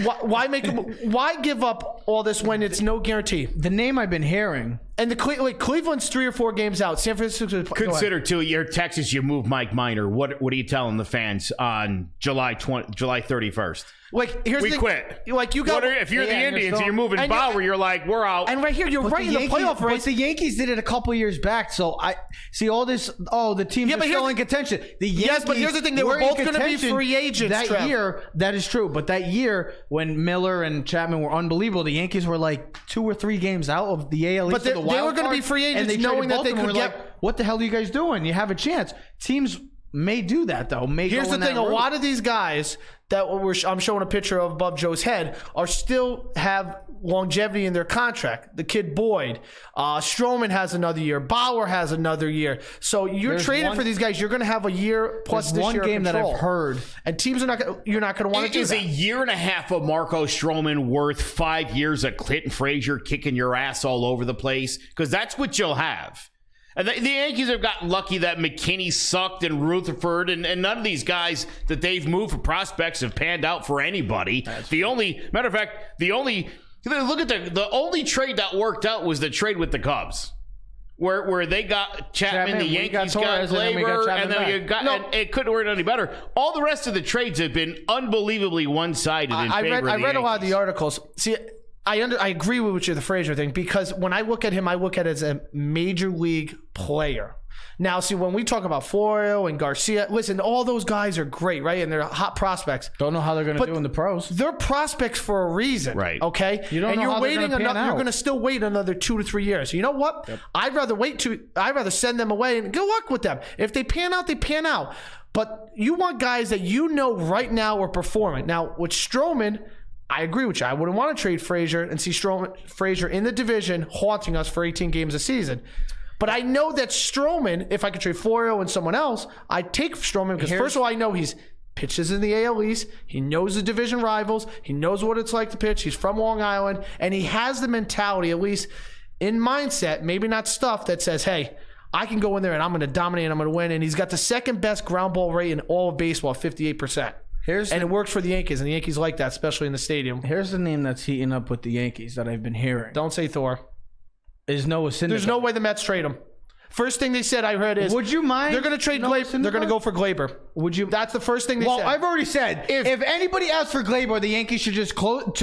Why give up all this when it's no guarantee? The name I've been hearing. And the Cleveland's 3 or 4 games out. San Francisco. Consider too. You're Texas. You move Mike Minor. What are you telling the fans on July 31st? Like here's we the quit. Like you got. If you're the Indians and you're moving Bauer, you're like we're out. And right here, you're right in the playoff race. But the Yankees did it a couple years back. So I see all this. Oh, the teams are still in contention. The Yankees. Yes, but here's the thing: they were both going to be free agents that year. That is true. But that year when Miller and Chapman were unbelievable, the Yankees were like 2 or 3 games out of the AL East. But they were going to be free agents, knowing that they could get. Like, what the hell are you guys doing? You have a chance. Teams may do that though. Here's the thing: a lot of these guys that I'm showing a picture of above Joe's head are still have longevity in their contract. The kid Boyd, Stroman has another year. Bauer has another year. So you're trading for these guys. You're going to have a year plus this one year game that I've heard, and teams are not. You're not going to want to do that. Is a year and a half of Marco Stroman worth 5 years of Clinton Frazier kicking your ass all over the place? Because that's what you'll have. And the Yankees have gotten lucky that McKinney sucked and Rutherford and none of these guys that they've moved for prospects have panned out for anybody. The only trade that worked out was the trade with the Cubs. Where they got Chapman, the Yankees got Glaber, and then you got and it couldn't work any better. All the rest of the trades have been unbelievably one-sided in favor of the Yankees. I read a lot of the articles. See, I agree with you, the Frazier thing, because when I look at him, I look at it as a major league player. Now, see, when we talk about Florio and Garcia, listen, all those guys are great, right? And they're hot prospects. Don't know how they're going to do in the pros. They're prospects for a reason, right? Okay, you don't know how they're going to pan out. You're going to still wait another 2 to 3 years. You know what? Yep. I'd rather send them away and good luck with them. If they pan out, they pan out. But you want guys that you know right now are performing. Now, with Stroman, I agree with you. I wouldn't want to trade Frazier and see Frazier in the division haunting us for 18 games a season. But I know that Stroman, if I could trade Florio and someone else, I'd take Stroman because first of all, I know he's pitches in the AL East. He knows the division rivals. He knows what it's like to pitch. He's from Long Island. And he has the mentality, at least in mindset, maybe not stuff that says, hey, I can go in there and I'm going to dominate and I'm going to win. And he's got the second best ground ball rate in all of baseball, 58%. It works for the Yankees, and the Yankees like that, especially in the stadium. Here's the name that's heating up with the Yankees that I've been hearing. Don't say Thor. Is Noah Syndergaard. There's no way the Mets trade him. First thing they said I heard is, would you mind? They're going to trade Glaber. They're going to go for Glaber. Would you? That's the first thing they said. Well, I've already said if anybody asks for Glaber, the Yankees should just put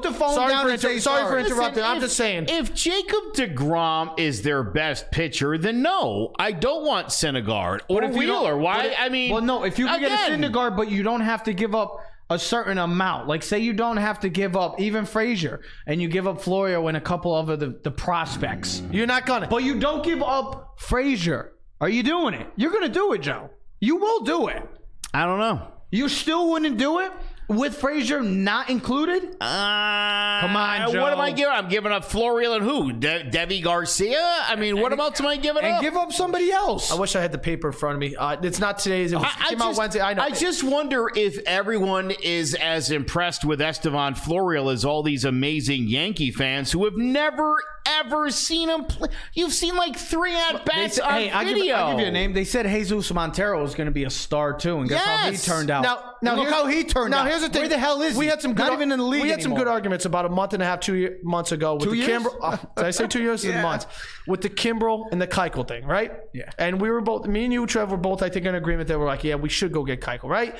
the phone down and say sorry for interrupting. I'm just saying. If Jacob deGrom is their best pitcher, then no, I don't want Syndergaard or Wheeler. Why? If you can get a Syndergaard, but you don't have to give up a certain amount. Like, say you don't have to give up even Frazier, and you give up Florio and a couple of the prospects. You're not gonna. But you don't give up Frazier. Are you doing it? You're gonna do it, Joe. You will do it. I don't know. You still wouldn't do it? With Frazier not included? Come on, Joe. What am I giving? I'm giving up Florial and who? Devi Garcia? what else am I giving up? And give up somebody else. I wish I had the paper in front of me. It's not today's. It came out Wednesday. I know. I just wonder if everyone is as impressed with Estevan Florial as all these amazing Yankee fans who have never, ever seen him play. You've seen like 3 at-bats on video. I'll give you a name. They said Jesus Montero was going to be a star, too. And guess how he turned out. Now look how he turned out. Here's the thing. Where the hell is he? Not even in the league. We had some good arguments about a month and a half, 2 months ago with 2 years. Did I say 2 years? Yeah. Months with the Kimbrel and the Keuchel thing, right? Yeah. And we were both, me and you, Trev, were both, I think, in agreement that we're like, yeah, we should go get Keuchel, right?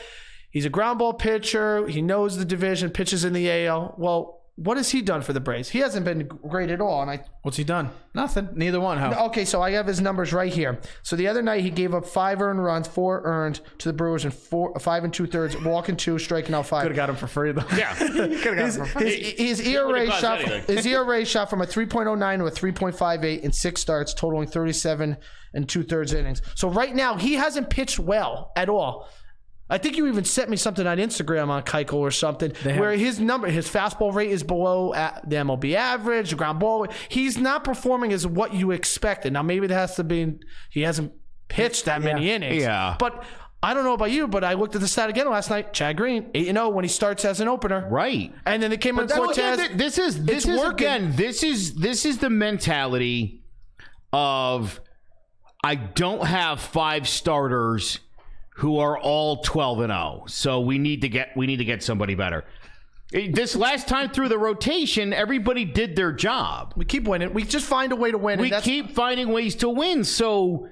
He's a ground ball pitcher. He knows the division, pitches in the AL. Well, what has he done for the Braves? He hasn't been great at all. And what's he done? Nothing. Neither one. How? Okay, so I have his numbers right here. So the other night he gave up 5 earned runs, 4 earned to the Brewers, and 5 2/3, walking 2, striking out 5. Could have got him for free though. Yeah, could have got him for free. His ERA shot from a 3.09 to a 3.58 in 6 starts, totaling 37 2/3 innings. So right now he hasn't pitched well at all. I think you even sent me something on Instagram on Keuchel or something where his fastball rate is below the MLB average, the ground ball. He's not performing as what you expected. Now, maybe it has to be he hasn't pitched that many innings. Yeah. But I don't know about you, but I looked at the stat again last night. Chad Green, 8-0 when he starts as an opener. Right. And then it came in Cortez. This is the mentality of I don't have 5 starters who are all 12-0. So we need to get somebody better. This last time through the rotation, everybody did their job. We keep winning. We just find a way to win. We keep finding ways to win. So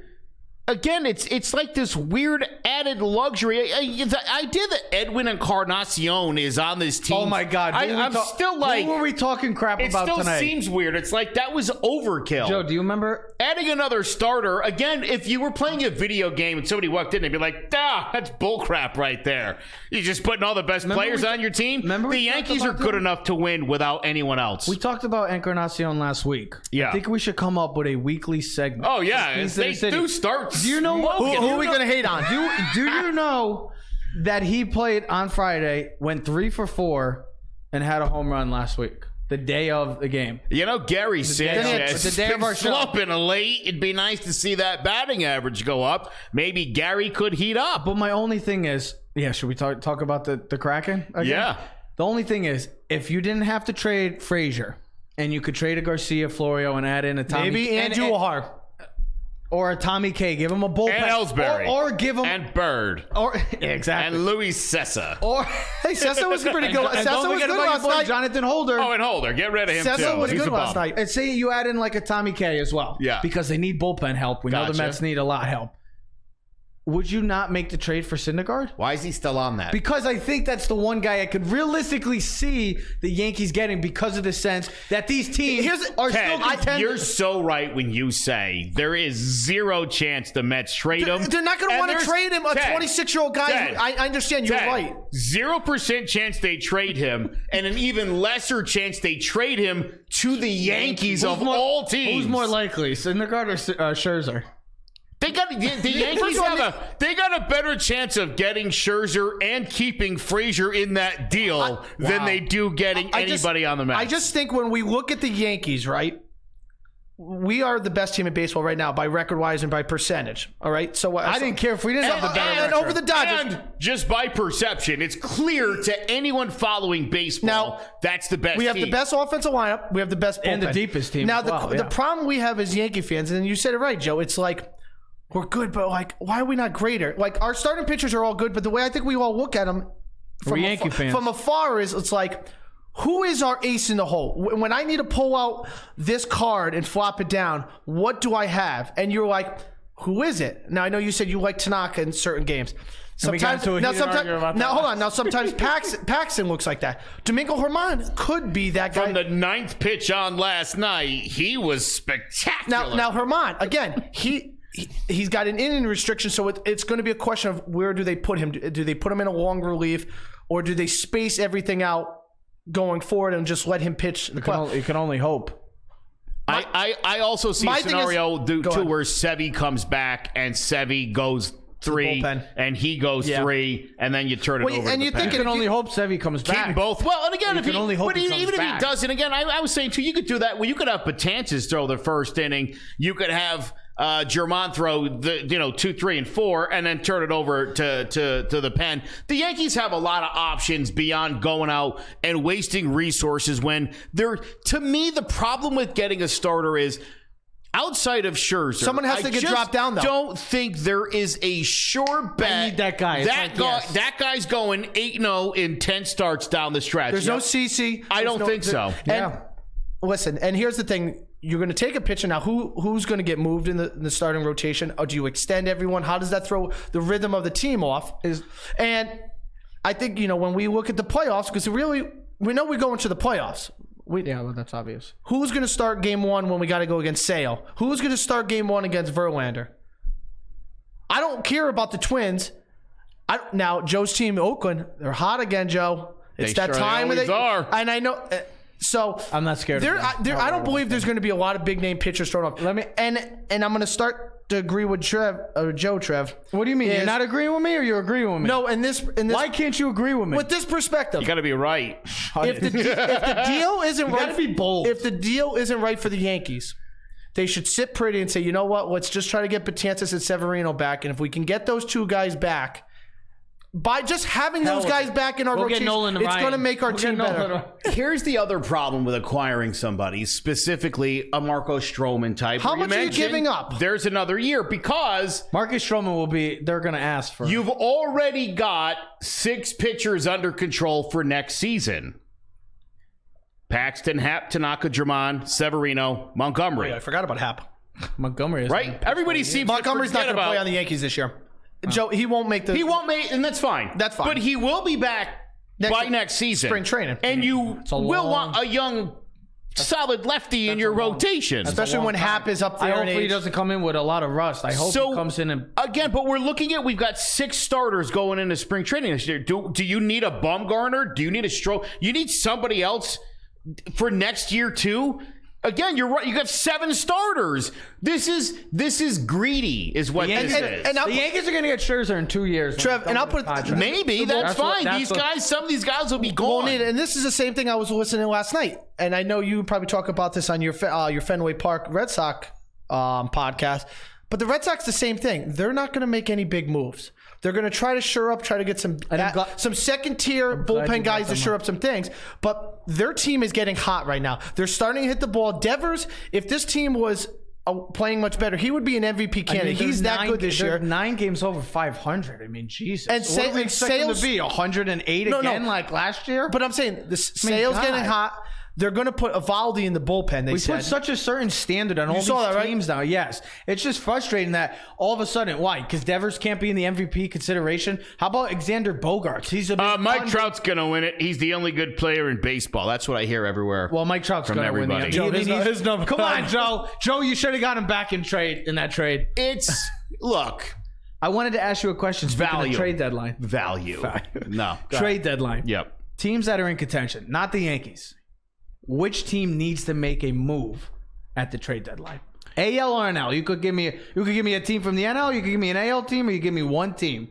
again, it's like this weird added luxury. Idea that Edwin Encarnacion is on this team. Oh my God! I'm still like, who were we talking crap about tonight? It still seems weird. It's like that was overkill. Joe, do you remember adding another starter again? If you were playing a video game and somebody walked in, they'd be like, that's bullcrap right there. You're just putting all the best players on your team. The Yankees are good enough to win without anyone else. We talked about Encarnacion last week. Yeah, I think we should come up with a weekly segment. Oh yeah, they do start. Do you know who are we going to hate on? Do you know that he played on Friday, went 3 for 4, and had a home run last week, the day of the game? You know, Gary Sanchez, the day of our show, slumping late. It'd be nice to see that batting average go up. Maybe Gary could heat up. But my only thing is, should we talk about the Kraken again? Yeah. The only thing is, if you didn't have to trade Frazier, and you could trade a Garcia, Florio, and add in a Tommy, maybe Andrew Ohar. Or a Tommy K, give him a bullpen, and Ellsbury, or give him and Bird, or exactly, and Luis Sessa. Or hey, Sessa was pretty good. Sessa was good last night. Jonathan Holder. Oh, and Holder, get rid of him too. Sessa was good last night. And say you add in like a Tommy K as well, because they need bullpen help. We know the Mets need a lot of help. Would you not make the trade for Syndergaard? Why is he still on that? Because I think that's the one guy I could realistically see the Yankees getting because of the sense that these teams are still contenders. You're so right when you say there is zero chance the Mets trade him. They're not going to want to trade him, a 26-year-old guy. I understand. You're right. 0% chance they trade him, and an even lesser chance they trade him to the Yankees of all teams. Who's more likely, Syndergaard or Scherzer? The Yankees they got a better chance of getting Scherzer and keeping Frazier in that deal than they do getting anybody on the Mets. I just think when we look at the Yankees, right, we are the best team in baseball right now by record-wise and by percentage. All right, so I didn't care if we didn't have the better record. And over the Dodgers, and just by perception, it's clear to anyone following baseball now, that's the best. We have team. the best offensive lineup. We have the best bullpen. And the deepest team. Now the problem we have as Yankee fans, and you said it right, Joe. It's like, we're good, but like, why are we not greater? Like, our starting pitchers are all good, but the way I think we all look at them from afar is, it's like, who is our ace in the hole? When I need to pull out this card and flop it down, what do I have? And you're like, who is it? Now, I know you said you like Tanaka in certain games. Sometimes hold on. Now, sometimes Paxton looks like that. Domingo Germán could be that guy. From the 9th pitch on last night, he was spectacular. Now Germán, again, he's got an inning restriction, so it's going to be a question of where do they put him? Do they put him in a long relief, or do they space everything out going forward and just let him pitch? You can only hope. I also see a scenario too where Sevy comes back and Sevy goes 3 and he goes 3, and then you turn it over. And you can only hope Sevy comes back. Both. Well, and again, even if he doesn't, again, I was saying too, you could do that. Well, you could have Betances throw the first inning. You could have Germán throw the 2, 3, and 4, and then turn it over to the pen. The Yankees have a lot of options beyond going out and wasting resources when they're. To me, the problem with getting a starter is, outside of Scherzer, someone has to get dropped down, though. I don't think there is a sure bet. I need that guy. That guy's going 8-0 in 10 starts down the stretch. There's no CC. I don't think so. And listen, and here's the thing. You're going to take a pitcher now. Who's going to get moved in the starting rotation? Or do you extend everyone? How does that throw the rhythm of the team off? And I think, when we look at the playoffs, because we know we go into the playoffs. Well, that's obvious. Who's going to start game 1 when we got to go against Sale? Who's going to start game 1 against Verlander? I don't care about the Twins. Now, Joe's team, Oakland, they're hot again, Joe. It's that time of the year. And I know. So I'm not scared. I don't believe there's going to be a lot of big name pitchers thrown off. And I'm going to start to agree with Joe. Trev. What do you mean? You're not agreeing with me, or you're agreeing with me? No. In this. Why can't you agree with me? With this perspective, you got to be right. If the deal isn't right, gotta be bold. If the deal isn't right for the Yankees, they should sit pretty and say, you know what? Let's just try to get Betances and Severino back, and if we can get those 2 guys back, by just having those guys back in our We'll get rotation, Nolan it's Ryan. going to make our We'll team get Nolan better. Ryan. Here's the other problem with acquiring somebody, specifically a Marco Stroman type. How where much are you mentioned giving up? There's another year because Marcus Stroman they're going to ask for. you've already got 6 pitchers under control for next season. Paxton, Happ, Tanaka, German, Severino, Montgomery. I forgot about Hap. Montgomery is Right? Everybody seems Montgomery's to not forget going to play about. on the Yankees this year. Joe, he won't make the. He won't make, and that's fine. That's fine. But he will be back by next season. spring training. And you will want a young, solid lefty in your rotation. Especially when Hap is up there. in hopefully he age. doesn't come in with a lot of rust. I hope he comes in and again, but we're looking at, we've got 6 starters going into spring training this year. Do you need a Bumgarner? Do you need a Stroh? You need somebody else for next year too? Again, you're right. You got 7 starters. This is greedy, is what this is. and the Yankees are going to get Scherzer in 2 years. Trev, and I'll put Maybe that's fine. that's These what- guys, some of these guys will be Well, gone. and this is the same thing I was listening to last night, and I know you probably talk about this on your Fenway Park Red Sox podcast. But the Red Sox, the same thing. They're not going to make any big moves. They're going to try to shore up, try to get some second tier bullpen guys to shore up some things. But their team is getting hot right now. They're starting to hit the ball. Devers, if this team was playing much better, he would be an MVP candidate. He's that good this year. 9 games over 500. I mean, Jesus. And what do we expect him sales to be 108 again, like last year. But I'm saying the sales God. getting hot. They're going to put Evaldi in the bullpen. They We said. put such a certain standard on all these saw that, right? teams now. Yes. It's just frustrating that all of a sudden, why? Because Devers can't be in the MVP consideration. How about Alexander Bogaerts? He's a Mike Trout's going to win it. He's the only good player in baseball. That's what I hear everywhere. Well, Mike Trout's From going to win the everybody. MVP. Joe, his number. Come on, Joe. Joe, you should have got him back in that trade. It's, look, I wanted to ask you a question. Speaking of Value. trade deadline. value. No. Trade deadline. Yep. Teams that are in contention, not the Yankees. Which team needs to make a move at the trade deadline? AL or NL? You could give me a team from the NL. You could give me an AL team, or you give me one team.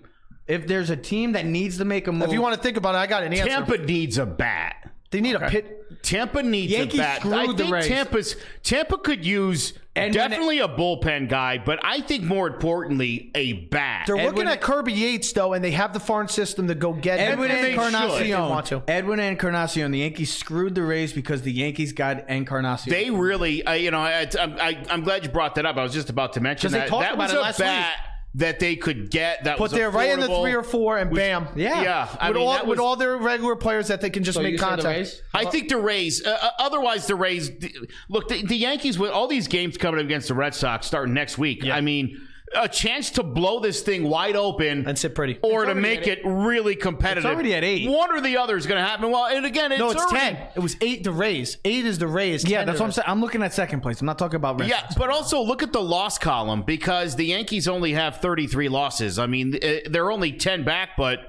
If there's a team that needs to make a move, If you want to think about it, I got an answer. Tampa needs a bat. They need a pit. Tampa needs Yankees a bat. screwed I the think Rays. Tampa could use definitely a bullpen guy, but I think more importantly a bat. They're looking at Kirby Yates, though, and they have the farm system to go get him. Edwin And they should. If they want to. Encarnacion. Edwin Encarnacion. The Yankees screwed the Rays because the Yankees got Encarnacion. They really, I'm glad you brought that up. I was just about to mention 'Cause they that. talked That about was it a last bat that they could get. That was Put there right in the affordable. 3 or 4, and bam. Yeah. With all their regular players that they can just So make you say the contact. Rays? I think the Rays. Otherwise, the Rays. Look, the Yankees with all these games coming up against the Red Sox starting next week. I mean, a chance to blow this thing wide open And sit pretty. or to make it really competitive. It's already at 8. One or the other is going to happen. Well, and again, No, it's already, 10. It was 8 the Rays. 8 is the Rays. Yeah, 10 that's is what I'm saying. I'm looking at second place. I'm not talking about Red Yeah, Sox. but also look at the loss column because the Yankees only have 33 losses. I mean, they're only 10 back, but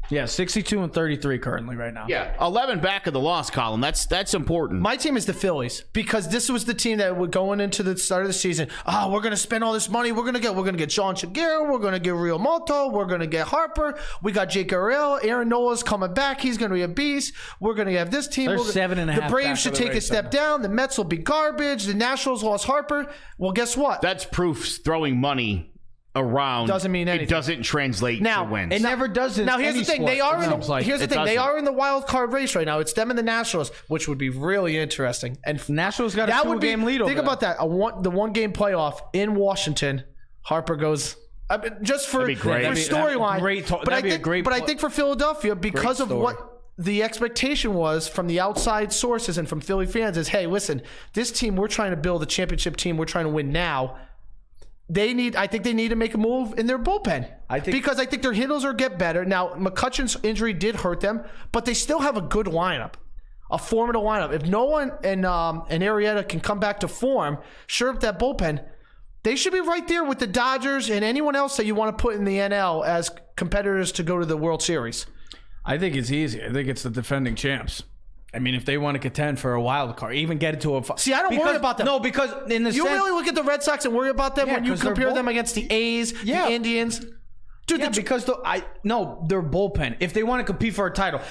Yeah, 62 and 33 currently right now. yeah, 11 back of the loss column. That's important. My team is the Phillies because this was the team that would going into the start of the season. We're going to spend all this money. We're going to get Sean Shigera. We're going to get Real Moto. We're going to get Harper. We got Jake Arrill. Aaron Nola's coming back. He's going to be a beast. We're going to have this team. They're 7.5 The back Braves should of the take a Rays step right down. The Mets will be garbage. The Nationals lost Harper. Well, guess what? That's proof throwing money around Doesn't mean anything. It doesn't translate Now, to wins. It never does. In Now here's any the thing: sport, they are it in seems like. here's the It thing: they doesn't. are in the wild card race right now. It's them and the Nationals, which would be really interesting. And Nationals got a that would be 2-game lead over Think about that: the 1-game playoff in Washington. Harper goes. I mean, just for That'd be great. for That'd be storyline. great. But That'd I be a think, great but I pl- think for Philadelphia, because of story. what the expectation was from the outside sources and from Philly fans, is hey, listen, this team we're trying to build a championship team. We're trying to win now. I think they need to make a move in their bullpen. Because I think their hitters will get better. Now, McCutcheon's injury did hurt them, but they still have a good lineup, a formidable lineup. If Nolan and Arrieta can come back to form, sure up that bullpen, they should be right there with the Dodgers and anyone else that you want to put in the NL as competitors to go to the World Series. I think it's easy. I think it's the defending champs. I mean, if they want to contend for a wild card, even get into a... See, I don't worry about them. No, because in the You sense... really look at the Red Sox and worry about them Yeah, when you 'cause they're compare both- them against the A's, Yeah. the Indians. Dude, Yeah, because their bullpen. If they want to compete for a title,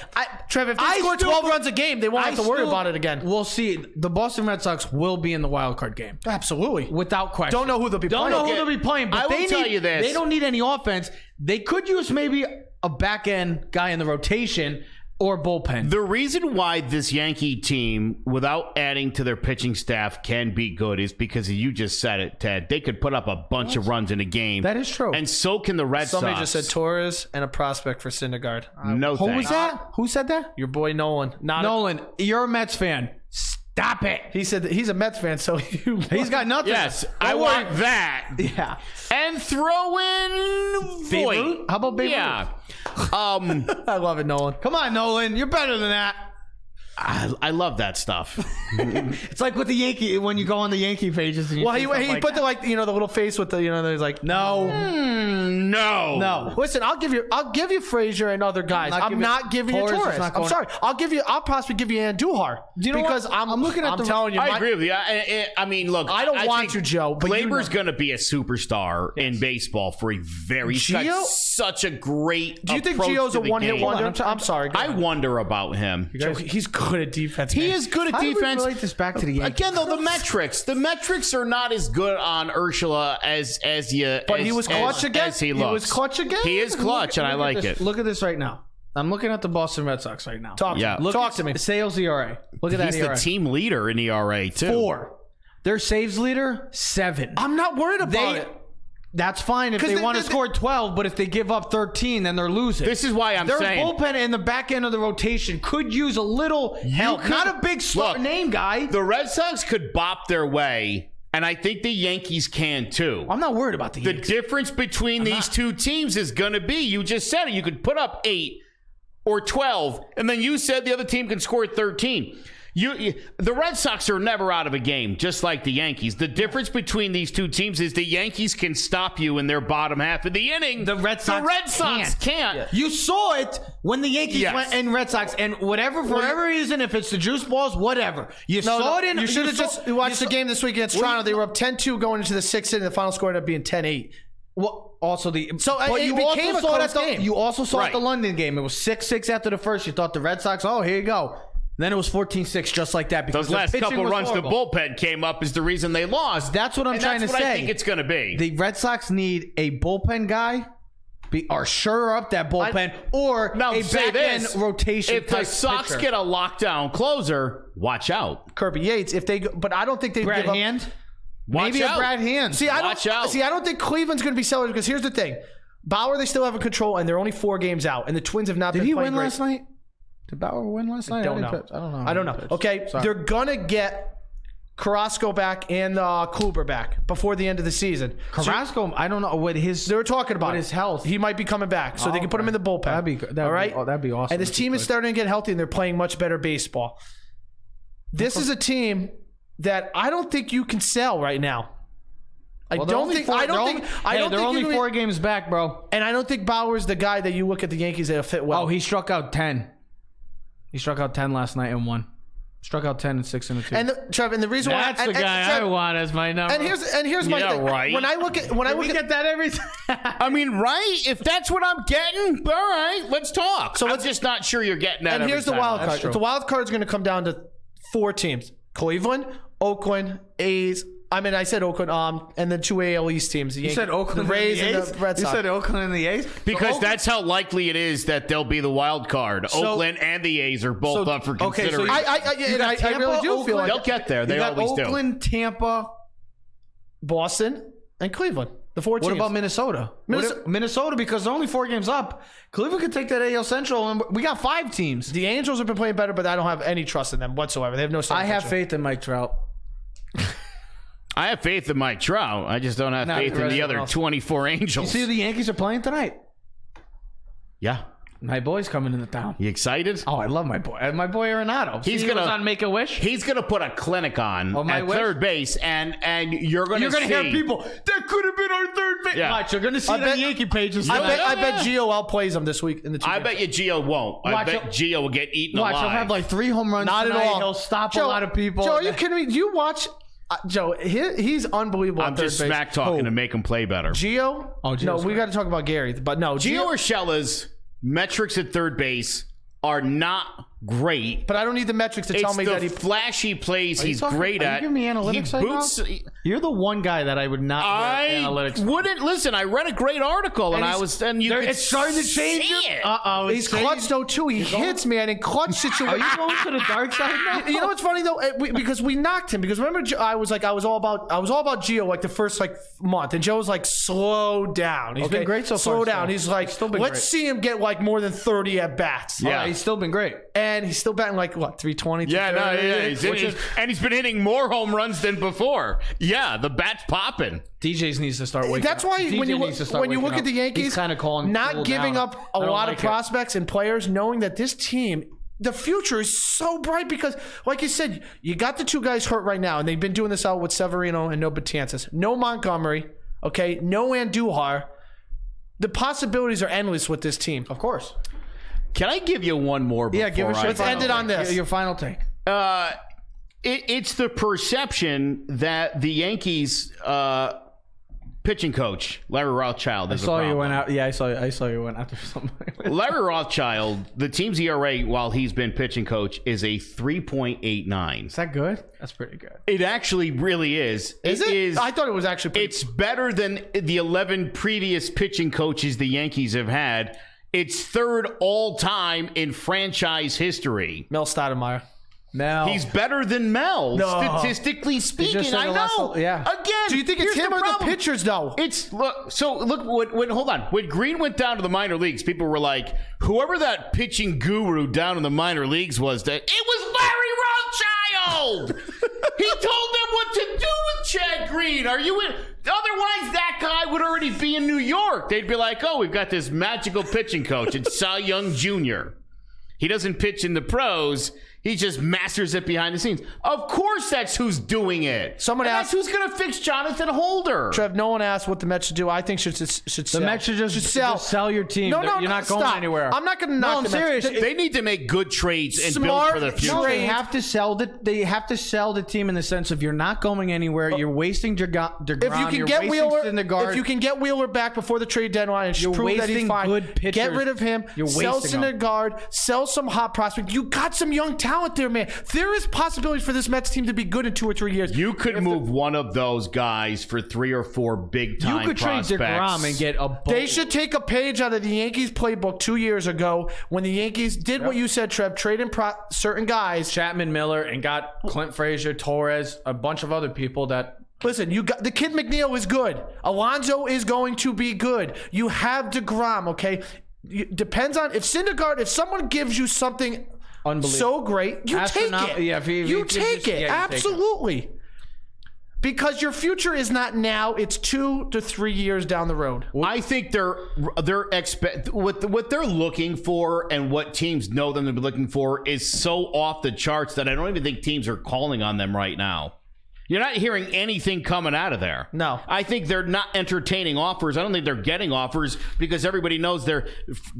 Trev, if they score 12 runs a game, they won't have to worry about it again. We'll see. The Boston Red Sox will be in the wild card game Absolutely. without question. Don't know who they'll be Don't playing. know who they'll be playing. But I will they tell need, you this. They don't need any offense. They could use maybe a back end guy in the rotation or bullpen. The reason why this Yankee team, without adding to their pitching staff, can be good is because you just said it, Ted. They could put up a bunch of runs in a game. That is true. And so can the Red Somebody Sox. just said Torres and a prospect for Syndergaard. No Who thanks. was that? Who said that? Your boy Nolan. Nolan, you're a Mets fan. Stop it. He said that he's a Mets fan, so He's got nothing. Yes, I want that. Yeah. And throw in Voit. How about Babe Yeah. I love it, Nolan. Come on, Nolan. You're better than that. I love that stuff. It's like with the Yankee, when you go on the Yankee pages. And you Well, see he stuff like put that. the the little face with the there's like No. No. No. Listen, I'll give you Frazier and other guys. I'm not giving you Torres is Torres. not I'm going- sorry. I'll possibly give you Andujar. Do you know because what? I'm looking at I'm the- telling you, I agree with you. I mean, look. I don't want think to, Joe, but you Glaber's know. going to be a superstar in baseball for a very he's got Gio? such a great. Do you think approach Gio's to a the one-hit game. wonder? I'm sorry. Go I ahead. wonder about him. Joe, he's good at defense. He man. is good at How do we defense. relate this back to the Yankees? Again, though, the metrics are not as good on Ursula as you. But he was clutch again? As he He looks. was clutch again? He is clutch, and I like it. Look at this right now. I'm looking at the Boston Red Sox right now. Talk Yeah. to me. Look Talk at to me. Sales ERA. Look at He's that the ERA. team leader in ERA too. 4. Their saves leader 7. I'm not worried about it. That's fine if 'Cause they they- want to they- score 12, but if they give up 13, then they're losing. This is why I'm Their saying bullpen and the back end of the rotation could use a little help. could- Not a big star Look, name guy. the Red Sox could bop their way, and I think the Yankees can too. I'm not worried about the The Yankees. difference between these two teams is going to be, you just said it, you could put up 8 or 12, and then you said the other team can score 13. The Red Sox are never out of a game, just like the Yankees. The difference between these two teams is the Yankees can stop you in their bottom half of the inning. The Red Sox can't. You saw it when the Yankees Yes. went in Red Sox, and for whatever reason, if it's the juice balls, whatever. You saw it in. You should have just watched the game this week against Toronto. They were up 10-2 going into the 6th inning. The final score ended up being 10-8. Well, also the it you became also a saw close that game. You also saw Right. at the London game. It was 6-6 after the first. You thought the Red Sox, oh, here you go. Then it was 14-6, just like that. Because Those last their pitching couple was runs, horrible. the bullpen came up is the reason they lost. That's what I'm And trying that's to what say. I think it's going to be. The Red Sox need a bullpen guy, or shore up that bullpen, or Now, a say back end this, rotation. if the type Sox pitcher. get a lockdown closer, watch out. Kirby Yates, but I don't think they Brad give up. Hand, Watch maybe out. a Brad Hand. See, I Watch don't. out. See, I don't think Cleveland's going to be sellers because here's the thing: Bauer they still have in control, and they're only 4 games out, and the Twins have not Did been he playing win great. last night? Did Bauer win last night? I don't know. I don't know. I don't know. Okay, Sorry. they're gonna get Carrasco back and Kluber back before the end of the season. Carrasco, I don't know what his. They were talking about What it. his health? He might be coming back, so they can put him in the bullpen. That'd be good. all right. That'd be awesome. And this if he team is could. starting to get healthy, and they're playing much better baseball. This is a team that I don't think you can sell right now. I Well, they're don't only think. four- I they're don't only- think. I hey, don't they're think only you can- 4 games back, bro. And I don't think Bauer's the guy that you look at the Yankees that'll fit well. Oh, he struck out 10. He struck out 10 last night and won. Struck out 10 and 6 and a 2. and Trev, and the reason why That's the guy I want as my number. And here's my Yeah, thing. right. When I look at that every time. I mean, right? If that's what I'm getting, all right, let's talk. So I'm let's- just not sure you're getting that. and every here's the time. wild That's card. true. The wild card's going to come down to 4 teams: Cleveland, Oakland, A's. I mean, I said Oakland, and then 2 AL East teams. The You said Oakland the Rays, and the and A's? the Red You Sox. said Oakland and the A's? Because that's how likely it is that they'll be the wild card. So- Oakland and the A's are both So- up for okay, so consideration. You got I Tampa, really do feel like They'll get there. They you got always do. Oakland, Tampa. Boston and Cleveland. The 4 teams. What about Minnesota? Minnesota, because they're only 4 games up. Cleveland could take that AL Central, and we got 5 teams. The Angels have been playing better, but I don't have any trust in them whatsoever. They have no. I have faith in Mike Trout. I have faith in Mike Trout. I just don't have Not faith the in rest the of other them else. 24 You Angels. see who the Yankees are playing tonight? Yeah. My boy's coming into town. You excited? Oh, I love my boy. My boy Arenado. He's See, gonna- was on Make-A-Wish. He's going to put a clinic on My at wish? third base, and you're going to You're see. going to hear people, that could have been our third base. Yeah. Watch, you're going to see it on the Yankee pages. I tonight. bet Gio outplays them this week in the 2 I games. bet you Gio won't. I Watch bet him- Gio will get eaten Watch, alive. he'll have like 3 home runs Not tonight. at all. He'll stop Joe, a lot of people. Joe, are you kidding me? Do you watch? Joe, he's unbelievable. I'm at third just base. smack talking to make him play better. Gio? Oh, Gio's no, we great. got to talk about Gary. But no, Gio Urshela's metrics at third base are not great. But I don't need the metrics to tell me that he flashy plays he's great are at. you giving me analytics He right now? boots. You're the one guy that I would not give analytics. Wouldn't listen. I read a great article, and you could it's starting to change see it. He's clutch though too. He hits, man, in clutch situations. Are you going to the dark side now? You know what's funny though? Because we knocked him. Because remember, I was all about Gio like the first month, and Joe was like, slow down. He's been great so far. Slow down. So. He's like, still been let's great. see him get like more than 30 at bats. Yeah, he's still been great, and he's still batting like what 320. Yeah, no, yeah. He's been hitting more home runs than before. Yeah, the bat's popping. DJs needs to start waking That's up. why DJ when you needs to start look waking at the up. Yankees, he's kind of calling not giving down. up a lot of prospects and players, knowing that this team, the future is so bright because, like you said, you got the two guys hurt right now, and they've been doing this out with Severino and no Betances, no Montgomery, okay, no Andujar. The possibilities are endless with this team. Of course. Can I give you one more? Yeah, give us. Let's end it on this. Your final take. It's the perception that the Yankees pitching coach Larry Rothschild is a problem. You went out. Yeah, I saw you went after somebody. Larry Rothschild, the team's ERA while he's been pitching coach is a 3.89. Is that good? That's pretty good. It actually really is. Is it? I thought it was actually pretty It's better than the 11 previous pitching coaches the Yankees have had. It's third all time in franchise history. Mel Stoudemire. Now He's better than Mel, No. statistically speaking. I know. Yeah. Again, Do you think it's here's him or problem. the pitchers, though? It's hold on. When Green went down to the minor leagues, people were like, whoever that pitching guru down in the minor leagues was, that it was Larry Rothschild. He told them what to do with Chad Green. Are you in? Otherwise, that guy would already be in New York. They'd be like, oh, we've got this magical pitching coach. It's Cy Young Jr. He doesn't pitch in the pros. He just masters it behind the scenes. Of course, that's who's doing it. Someone asked, that's who's going to fix Jonathan Holder. Trev, no one asked what the Mets should do. I think should sell. the Mets should just sell your team. No, You're not going stop. anywhere. I'm not going to knock I'm the Mets. serious. They need to make good trades and Smart build for the future. No, they have to sell They have to sell the team in the sense of you're not going anywhere. You're wasting DeGrom. If you can get Wheeler, if you can get Wheeler back before the trade deadline and prove that he's wasting fine, good pitchers. get rid of him. You're Sell wasting them. Syndergaard. Sell some hot prospect. You got some young talent there, man. There is possibilities for this Mets team to be good in 2 or 3 years. You could move one of those guys for 3 or 4 big time You could prospects. trade DeGrom and get a. They should take a page out of the Yankees playbook 2 years ago when the Yankees did what you said, Trev, trading certain guys. Chapman, Miller, and got Clint Frazier, Torres, a bunch of other people that. Listen, you got the kid McNeil is good. Alonso is going to be good. You have DeGrom, okay? Depends on if Syndergaard, if someone gives you something so great, you take it. Yeah, you take it. Absolutely. Because your future is not now; it's 2 to 3 years down the road. I think what they're looking for and what teams know them to be looking for is so off the charts that I don't even think teams are calling on them right now. You're not hearing anything coming out of there. No. I think they're not entertaining offers. I don't think they're getting offers because everybody knows they're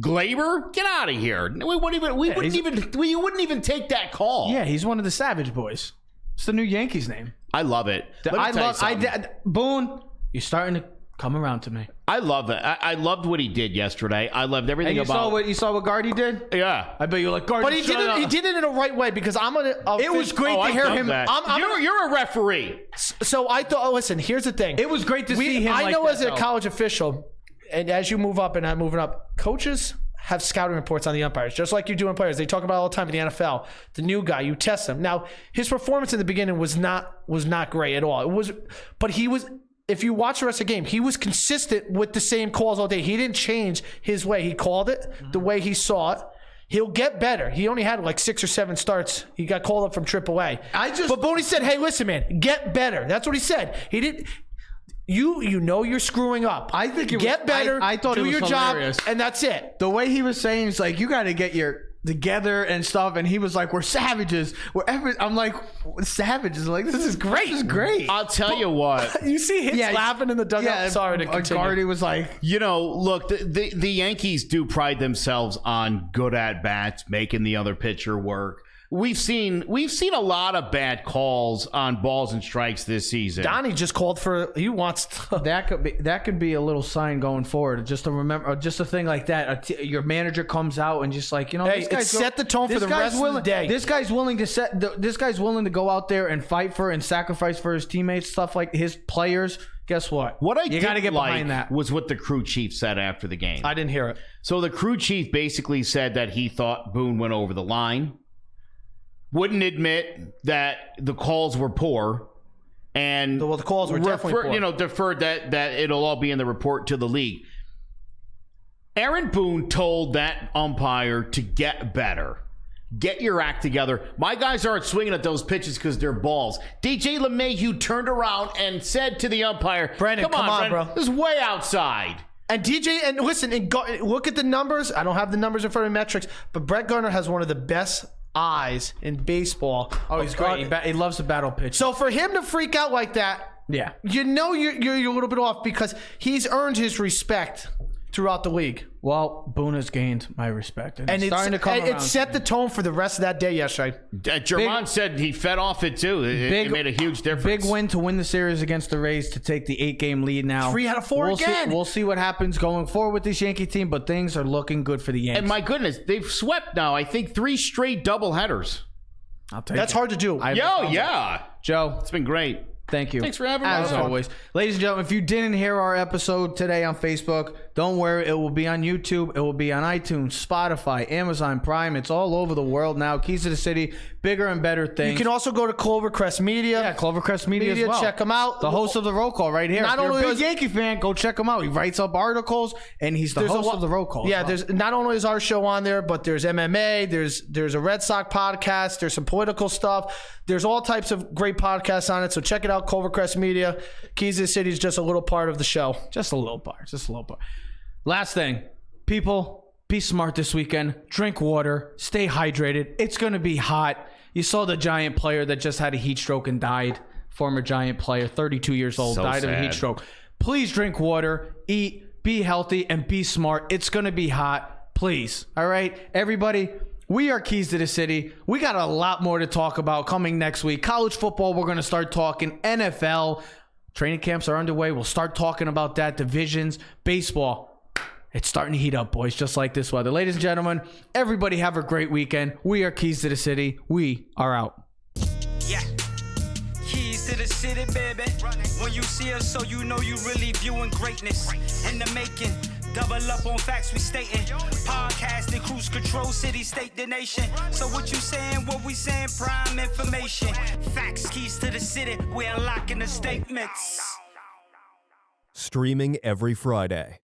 Glaber. Get out of here. We wouldn't even take that call. Yeah, he's one of the Savage Boys. It's the new Yankees name. I love it. Boone, you're starting to come around to me. I love it. I loved what he did yesterday. I loved everything And you saw what Gardy did? Yeah. I bet you're like, Gardy, But he did it in a right way because I'm gonna. It was great to hear him. You're a referee. So I thought. Oh, listen. Here's the thing. It was great to see him. I know like as that, a college official, and as you move up and I'm moving up, coaches have scouting reports on the umpires, just like you do in players. They talk about it all the time in the NFL. The new guy, you test him. Now, his performance in the beginning was not great at all. But he was. If you watch the rest of the game, he was consistent with the same calls all day. He didn't change his way. He called it the way he saw it. He'll get better. He only had like 6 or 7 starts. He got called up from AAA. But Boney said, "Hey, listen, man, get better." That's what he said. He didn't. You know you're screwing up. I think it get was, better. I thought do it was your hilarious. job, and that's it. The way he was saying is like, you got to get your together and stuff, and he was like, "We're savages." I'm like, "Savages!" Like, this is great. This is great. I'll tell you what. You see him laughing in the dugout. Yeah, sorry to continue. Gardy was like, Look, the Yankees do pride themselves on good at bats, making the other pitcher work. We've seen a lot of bad calls on balls and strikes this season. Donnie just called for. He wants that could be a little sign going forward. Just to remember, just a thing like that. Your manager comes out and just like, Hey, set the tone for the rest of the day. This guy's willing to this guy's willing to go out there and fight for and sacrifice for his teammates, stuff like his players. Guess what? You got to get behind that. Was what the crew chief said after the game. I didn't hear it. So the crew chief basically said that he thought Boone went over the line, wouldn't admit that the calls were poor, and the calls were definitely poor. Deferred that it'll all be in the report to the league. Aaron Boone told that umpire to get better. Get your act together. My guys aren't swinging at those pitches because they're balls. DJ LeMahieu turned around and said to the umpire, Brandon, come on, Brandon, bro. this is way outside. And DJ, and listen, look at the numbers. I don't have the numbers in front of me, metrics, but Brett Gardner has one of the best eyes in baseball. Oh, he's great. He loves the battle pitch. So for him to freak out like that, yeah, you're a little bit off because he's earned his respect throughout the league. Well, Boone has gained my respect. And it's starting to come around. It set the tone for the rest of that day yesterday. Jermon said he fed off it too. It made a huge difference. Big win to win the series against the Rays to take the 8-game lead now. 3 out of 4 again. We'll see what happens going forward with this Yankee team, but things are looking good for the Yankees. And my goodness, they've swept now, I think, 3 straight doubleheaders. I'll take That's it. hard to do. Yeah. Joe, It's been great. thank you. Thanks for having me. As always. Ladies and gentlemen, if you didn't hear our episode today on Facebook, don't worry. It will be on YouTube. It will be on iTunes, Spotify, Amazon Prime. It's all over the world now. Keys to the City, bigger and better things. You can also go to Clovercrest Media. Yeah, Clovercrest Media as well. Check him out. The host of the Roll Call right here. Not if you're only a big is- Yankee fan, go check him out. He writes up articles, and he's the host of the Roll Call. Yeah, as well. there's not only is our show on there, but there's MMA, there's a Red Sox podcast, there's some political stuff. There's all types of great podcasts on it, so check it out, Clovercrest Media. Keys to the City is just a little part of the show. Just a little part. Just a little part. Last thing, people, be smart this weekend. Drink water. Stay hydrated. It's going to be hot. You saw the Giant player that just had a heat stroke and died. Former Giant player, 32 years old, died of a heat stroke. Please drink water, eat, be healthy, and be smart. It's going to be hot. Please. All right? Everybody, we are Keys to the City. We got a lot more to talk about coming next week. College football, we're going to start talking. NFL, training camps are underway. We'll start talking about that. Divisions, baseball. It's starting to heat up, boys, just like this weather. Ladies and gentlemen, everybody have a great weekend. We are Keys to the City. We are out. Yeah. Keys to the city, baby. When you see us, so you know you really viewing greatness in the making. Double up on facts we stating. Podcasting, cruise control, city, state, the nation. So what you saying, what we saying, prime information. Facts, keys to the city, we unlocking the statements. Streaming every Friday.